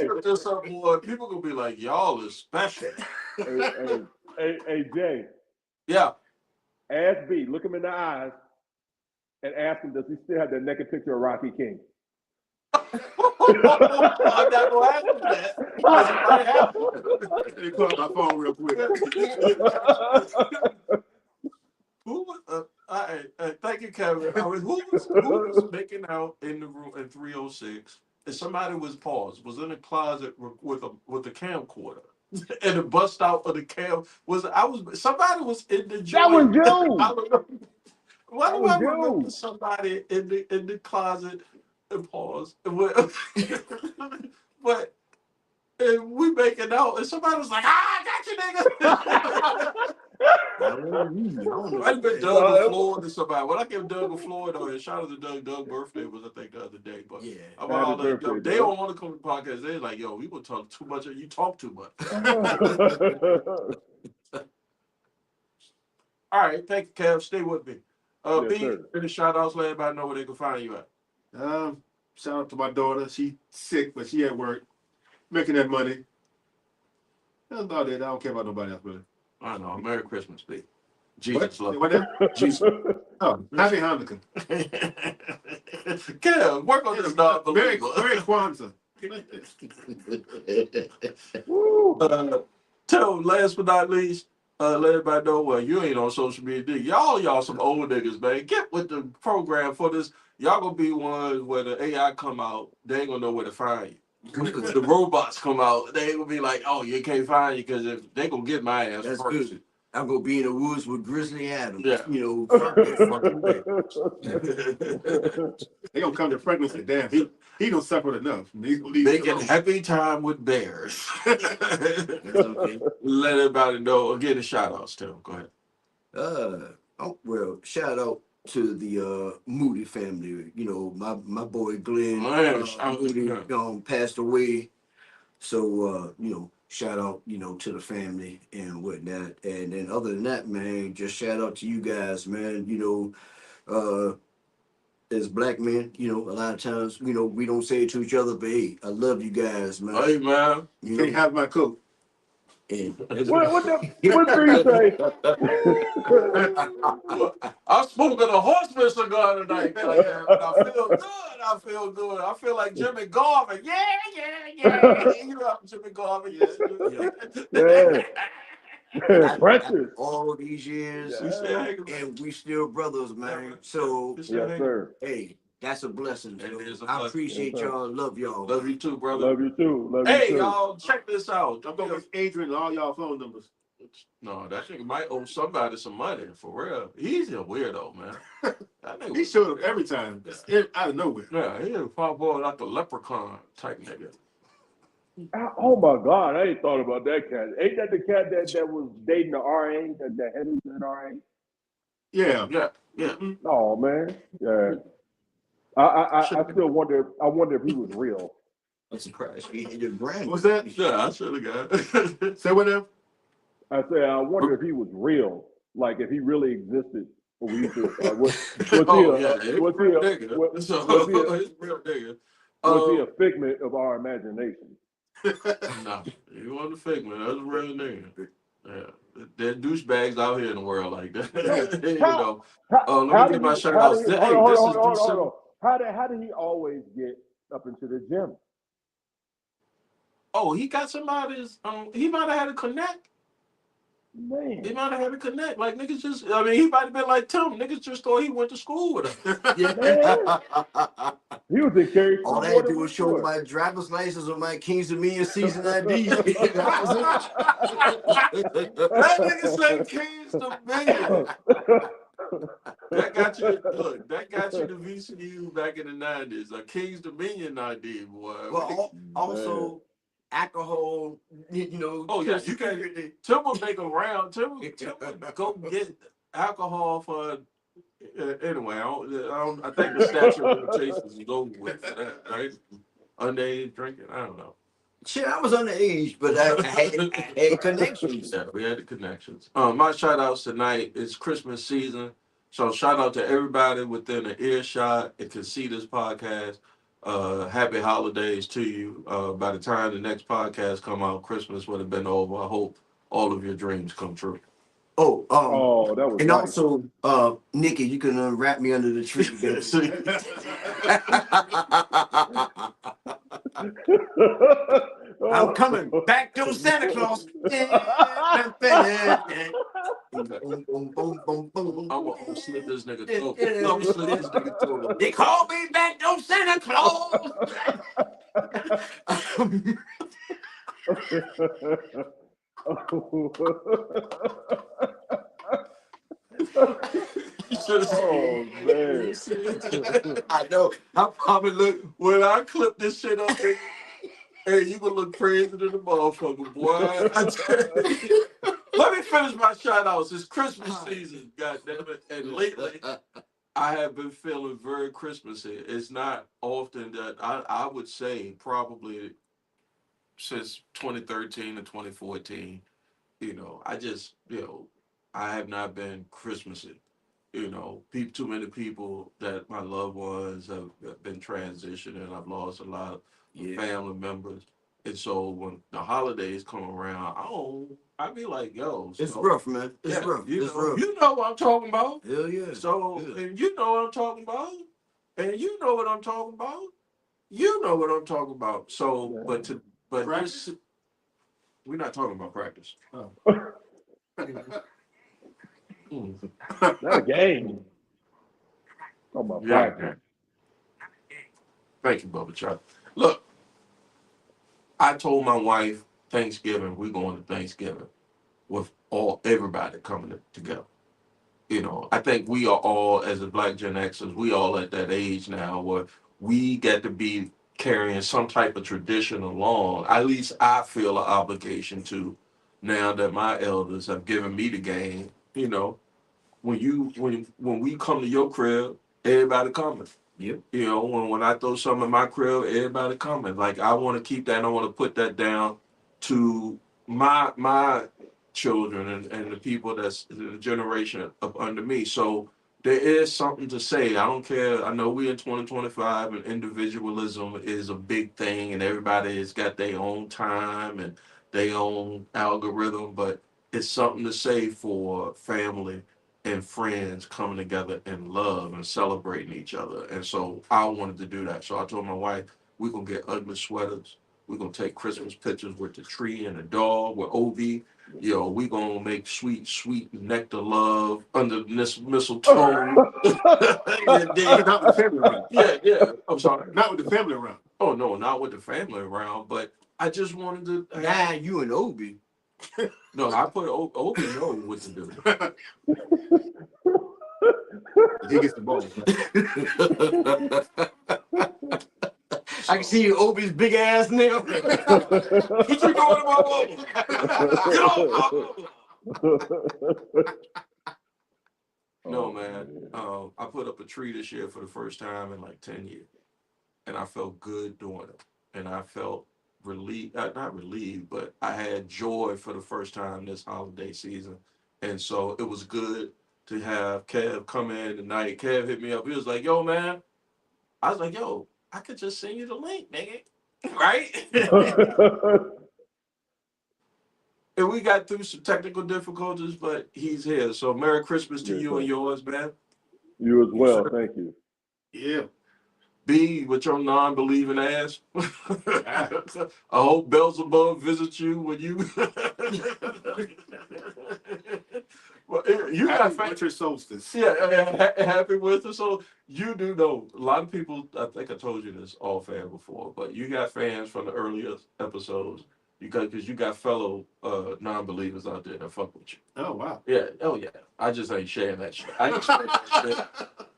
trip this up, boy, people gonna be like, y'all is special. Hey, Jay. Yeah. Ask B, look him in the eyes, and ask him, does he still have that naked picture of Rocky King? I'm not gonna ask him that. Let me pull up my phone real quick. Who was? Thank you, Kevin. Who was making out in the room in 306? And somebody was in a closet with a camcorder, and the bust out of the cam somebody was in the joint. That was Joe. I don't know. Why do I remember somebody in the closet and pause? But and we making out, and somebody was like, "I got you, nigga." I've been Doug or Floyd or somebody. When I give Doug or Floyd, shout out to Doug. Doug's birthday was, I think, the other day. But Yeah. I'm Happy all like, birthday, they Doug. don't want to come to the podcast. They're like, yo, we gonna talk too much. You talk too much. All right, thank you, Kev. Stay with me. Yes, B, sir. any shout outs, let everybody know where they can find you at. Shout out to my daughter. She's sick, but she at work, making that money. That's about it. I don't care about nobody else, really. I know. Merry Christmas, B. Jesus love. What now? Jesus. Oh, happy Hanukkah. Kev, work on this dog. Merry Kwanzaa. Tell, last but not least, let everybody know, well, you ain't on social media. Y'all some old niggas, man. Get with the program for this. Y'all gonna be ones where the AI come out, they ain't gonna know where to find you. The robots come out, they ain't gonna be like, oh, you can't find you, because if they gonna get my ass That's first. good. I'm gonna be in the woods with Grizzly Adams. Yeah. You know, fuck that fucking day. They gonna come to Franklin and say, damn, he don't suffer enough. Making happy time with bears. That's okay. Let everybody know. Again, the shout outs to them. Go ahead. Well, shout out to the Moody family. You know, my boy Glenn Man, Moody passed away. So you know, shout out, you know, to the family and whatnot. And then other than that, man, just shout out to you guys, man. You know, as black men, you know, a lot of times, you know, we don't say it to each other, but hey, I love you guys, man. Hey, man. You can't know, have my coat. and What do you say? I'm smoking a horseman cigar tonight. Like that, but I feel good. I feel good. I feel like Jimmy Garvin. Yeah. You know Jimmy Garvin. Yeah. I, Precious. all these years, and we still brothers, man. So, Yes, sir. hey, that's a blessing. It is a I blessing. appreciate Yes, sir. y'all. Love y'all. Love you too, brother. Love you too. Love you Hey, too. y'all, check this out. I'm gonna give Adrian and all y'all phone numbers. No, that nigga might owe somebody some money, for real. He's a weirdo, man. That nigga He showed up every time, out of nowhere. Yeah, he a pop boy like a leprechaun type nigga. Oh my God, I ain't thought about that cat. Ain't that the cat that was dating the RA, that headed that RA? Yeah. Oh man, yeah. I still wonder. I wonder if he was real. I'm surprised he hit your brand. What's that? Yeah, I should have got it. Say what now? I say I wonder if he was real, like if he really existed. Or we used to, was He's he real a figment of our imagination? No, he wasn't a figment. That's a real nigga. Yeah, there douchebags out here in the world like that. You know. Let me get my shout out. Hold on. How did he always get up into the gym? Oh, he got somebody's. He might have had a connect. Man, He might have had a connect. Like niggas just. I mean, he might have been like Tim. Niggas just thought he went to school with him. Yeah. He was in Cary. All I had to do was show my driver's license or my Kings Dominion season ID. That was it. That nigga said Kings Dominion. That got you. Look, that got you to VCU back in the 90s. A Kings Dominion ID, boy. Well, also alcohol. You know. Oh yeah, you can. Tim would make a round. Tim would go get alcohol for. Anyway, I think the statute of limitations is over with for that, right? Underage drinking, I don't know. Shit, I was underage, but I had connections. Yeah, we had the connections. My shout outs tonight is Christmas season. So shout out to everybody within the earshot and can see this podcast. Happy holidays to you. By the time the next podcast come out, Christmas would have been over. I hope all of your dreams come true. Oh, that was and nice. Also, Nikki, you can wrap me under the tree. I'm coming back to Santa Claus. I'm gonna slit this nigga throat. I'm gonna slit this nigga throat. They call me back to Santa Claus. Oh man! I know. I probably look when I clip this shit up. Hey, you gonna look crazy to the motherfucker, boy. Let me finish my shout outs. It's Christmas season, goddammit. And lately, I have been feeling very Christmassy. It's not often that I would say probably since 2013 to 2014, I just, I have not been Christmassy. Too many people that my loved ones have been transitioning. I've lost a lot of family members. And so when the holidays come around, I be like, yo. It's rough, man. It's rough. It's rough. You know what I'm talking about. Hell yeah. So, and you know what I'm talking about. And you know what I'm talking about. You know what I'm talking about. So, but Practice? we're not talking about practice. Not a game. Talking about practice. Thank you, Bubba Chuck. Look, I told my wife Thanksgiving, we're going to Thanksgiving with everybody coming together. I think we are all, as a Black Gen Xers, we all at that age now where we get to be carrying some type of tradition along. At least I feel an obligation to, now that my elders have given me the game. When we come to your crib, everybody coming. Yep. When I throw something in my crib, everybody coming. Like, I want to keep that. I want to put that down to my children and the people that's the generation up under me. So there is something to say. I don't care. I know we're in 2025 and individualism is a big thing and everybody has got their own time and their own algorithm, but it's something to say for family and friends coming together in love and celebrating each other. And so I wanted to do that. So I told my wife, we're going to get ugly sweaters. We're going to take Christmas pictures with the tree and the dog, with Obi. We're going to make sweet, sweet nectar love under this mistletoe. Not with the family around. Yeah. I'm sorry. Not with the family around. Oh, no, not with the family around. But I just wanted to. Nah, you and Obi. No, I put Obi know what to do. He gets the ball. I can see Obi's big ass now. What you going about Obi? Get off No, man. I put up a tree this year for the first time in like 10 years. And I felt good doing it. And I felt relieved, not relieved, but I had joy for the first time this holiday season. And so it was good to have Kev come in tonight. Kev hit me up. He was like, yo, man. I was like, yo, I could just send you the link, nigga. Right? And we got through some technical difficulties, but he's here. So Merry Christmas to you and yours, man. You as well. Thank you. Yeah. B, with your non-believing ass. I hope Beelzebub visits you when you. Well, you got winter solstice. Yeah, happy winter. So you do know a lot of people. I think I told you this off air before, but you got fans from the earlier episodes. Because you got fellow non-believers out there that fuck with you. Oh wow. Yeah. Oh yeah. I just ain't sharing that shit. I ain't sharing that shit.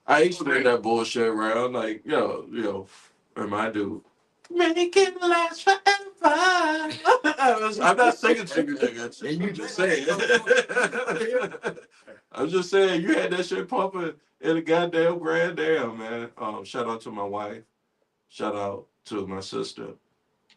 I ain't spreading that bullshit around. Like, and my dude, make it last forever. I'm not singing to you, nigga. And you just saying. I'm just saying, you had that shit pumping in a goddamn grand damn, man. Shout out to my wife. Shout out to my sister.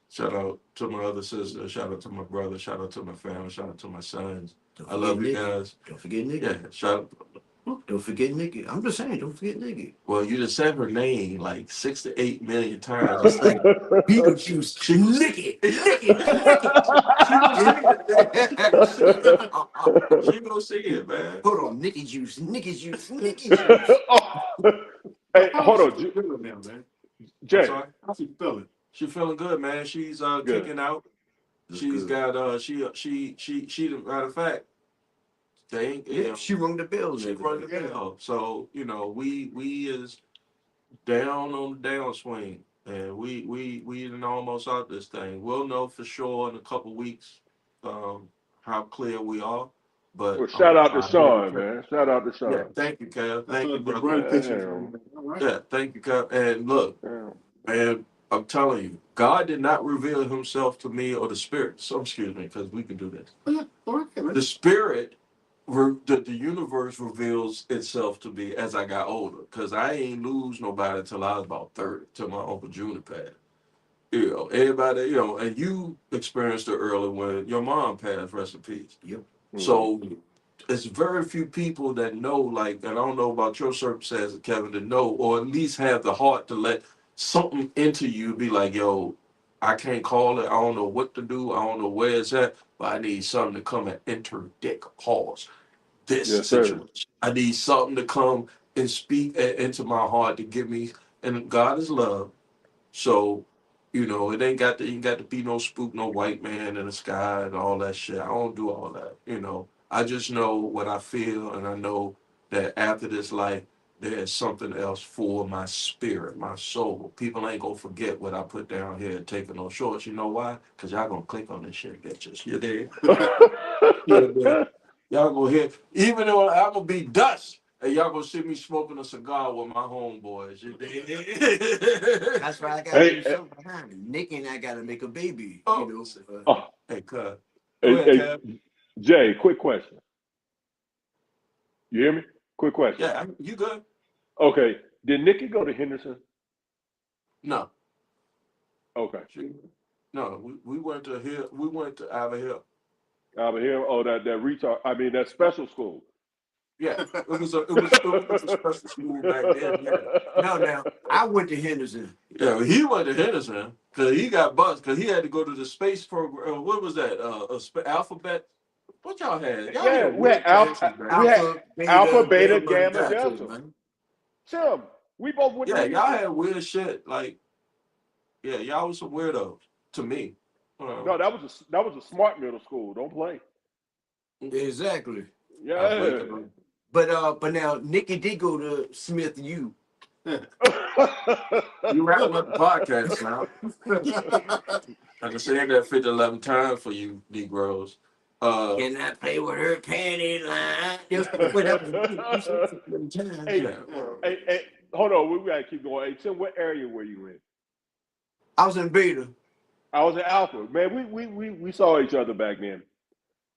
Shout out to my other sister. Shout out to my brother. Shout out to my family. Shout out to my sons. I love you guys. Don't forget Nikki. Yeah, shout out. Don't forget Nikki. I'm just saying, don't forget Nikki. Well, you just said her name like 6 to 8 million times. It's like Beetlejuice. Nikki. Nikki. She gonna sing it, man. Hold on, Nikki Juice. Nikki Juice. Nikki Juice. Hey, hold on, Jay. How's she feeling? She feeling good, man. She's kicking out. She's got she matter of fact, they ain't she rung the bell. She rung the bell. So, we is down on the downswing. And we done almost out this thing. We'll know for sure in a couple weeks how clear we are. But well, shout out to Sean, man. Shout out to Sean. Yeah, thank you, Kev. Thank you, brother. Yeah, thank you, Kev. And look, man, I'm telling you, God did not reveal himself to me or the spirit. So excuse me, because we can do this. the spirit, the universe reveals itself to me as I got older. Cause I ain't lose nobody till I was about 30, till my Uncle Junior passed. You know, everybody, you know, and you experienced it early when your mom passed, rest in peace. Yep. So it's very few people that know, like, and I don't know about your circumstances, Kevin, to know, or at least have the heart to let something into you be like, yo, I can't call it. I don't know what to do. I don't know where it's at, but I need something to come and interdict, pause this Yes, sir. situation. I need something to come and speak into my heart to give me, and God is love. So, you know, it ain't got to be no spook, no white man in the sky and all that shit. I don't do all that. You know, I just know what I feel, and I know that after this life, there's something else for my spirit, my soul. People ain't gonna forget what I put down here and taking no shorts. You know why? Cause y'all gonna click on this shit, bitches. You there? Yeah, man. Y'all gonna hear, even though I'm gonna be dust. And y'all gonna see me smoking a cigar with my homeboys. You dig? That's why I gotta Hey, do something behind it. Nick and I gotta make a baby. Oh. You know. oh, Hey, cuz. Go hey, ahead, hey, Kev. Jay, quick question. You hear me? Quick question. Yeah, you good? Okay. Did Nikki go to Henderson? No. Okay. No, we went to Hill. We went to Ivy Hill. Over here, oh, that retard. I mean, that special school. Yeah, it was a special school back then. Yeah. Now, I went to Henderson. Yeah, well, he went to Henderson because he got buzzed because he had to go to the space program. What was that? Alphabet. What y'all had? Y'all Yeah, had weird classes back we then. had Alpha, Alpha, Beta, Beta, Gamma, and Gamma, Delta, Delta. man. Tim, we both went to Yeah, y'all Henderson. had weird shit. Like, yeah, y'all was some weirdos to me. No, that was a smart middle school. Don't play. Exactly. I wake Yeah. up. But now Nikki did go to Smith U. You wrapping up the podcast now. I can say that 50, 11 times for you Negroes. Can I play with her panty line? Whatever. You said it 50 times. Hey, Yeah. hey, hold on. We gotta keep going. Hey, Tim, what area were you in? I was in Beta. I was in Alpha. Man, we saw each other back then.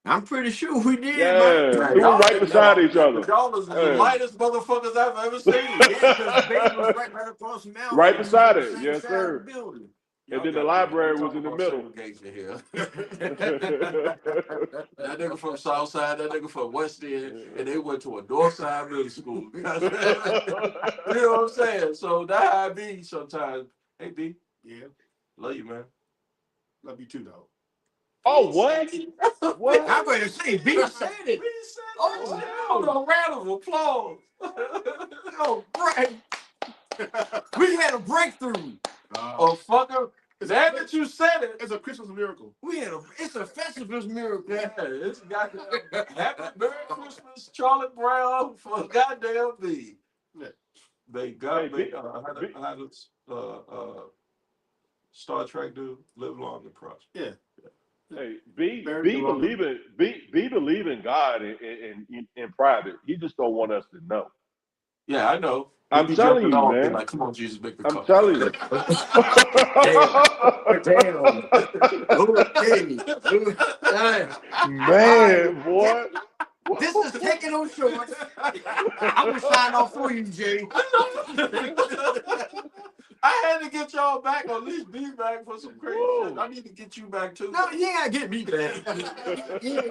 I'm pretty sure we did, man. Yeah, Man, we were y'all right beside each other. y'all was the Yeah. lightest motherfuckers I've ever seen. Yeah, because Beta was right across from Alpha. Right We was on beside the it. same Yes, side of the sir. building. And Y'all then the got we library was talking in the about middle. segregation here. That nigga from South Side, that nigga from West End, and they went to a North Side middle school. You know what I'm saying? So that how I be sometimes. Hey B, Yeah, love you, man. love you too, though. Oh, what? What? I'm going to say, B said it. We said Oh, that shit. no. Hold on, round of applause. Oh, right. We had a breakthrough. Oh, fucker. That you said it. It's a Christmas miracle. It's a Festivus miracle. Yeah, it's goddamn Happy Merry Christmas, Charlie Brown for goddamn me. Yeah. They Hey, got me. How does Star Trek do? Live long and prosper. Yeah. hey, B Very believe in God in private. He just don't want us to know. Yeah, I know. He I'm be telling jumping you, off, be man. like, "Come on, Jesus, make the I'm cut." telling you. Damn. Okay. Man, boy. This is taking on shorts. I'm going to sign off for you, Jay. I had to get y'all back, or at least be back for some crazy shit. I need to get you back too. No, you ain't got to get me back.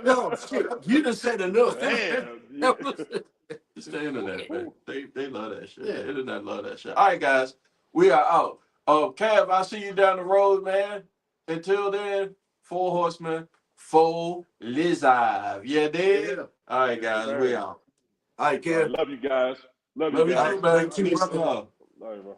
No, shit. You done said enough. Man. It's the internet, man. They love that shit. Yeah. The internet love that shit. All right, guys, we are out. Kev, I'll see you down the road, man. Until then, 4 horsemen, 4 lizard. Yeah, dig? Yeah. All right, guys, we out. All right, I kid. love you guys. Love you Love you guys. too, man. Love you too, Peace, brother. love. Love you, bro.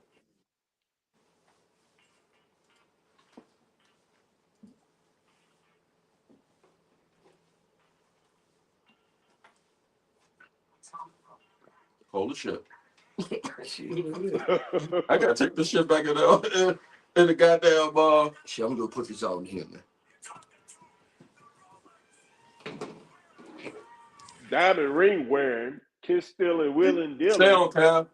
Hold the shit. I gotta take this shit back in the goddamn Shit, I'm going to put this all in here, man. Diamond ring wearing, kiss stealing, wheeling, Stay dealing. on, Kev.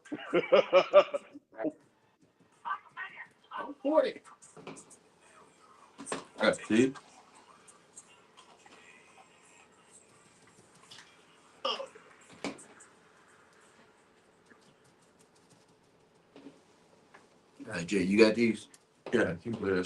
I'm 40. See? Jay, you got these? Yeah, you can play that shit.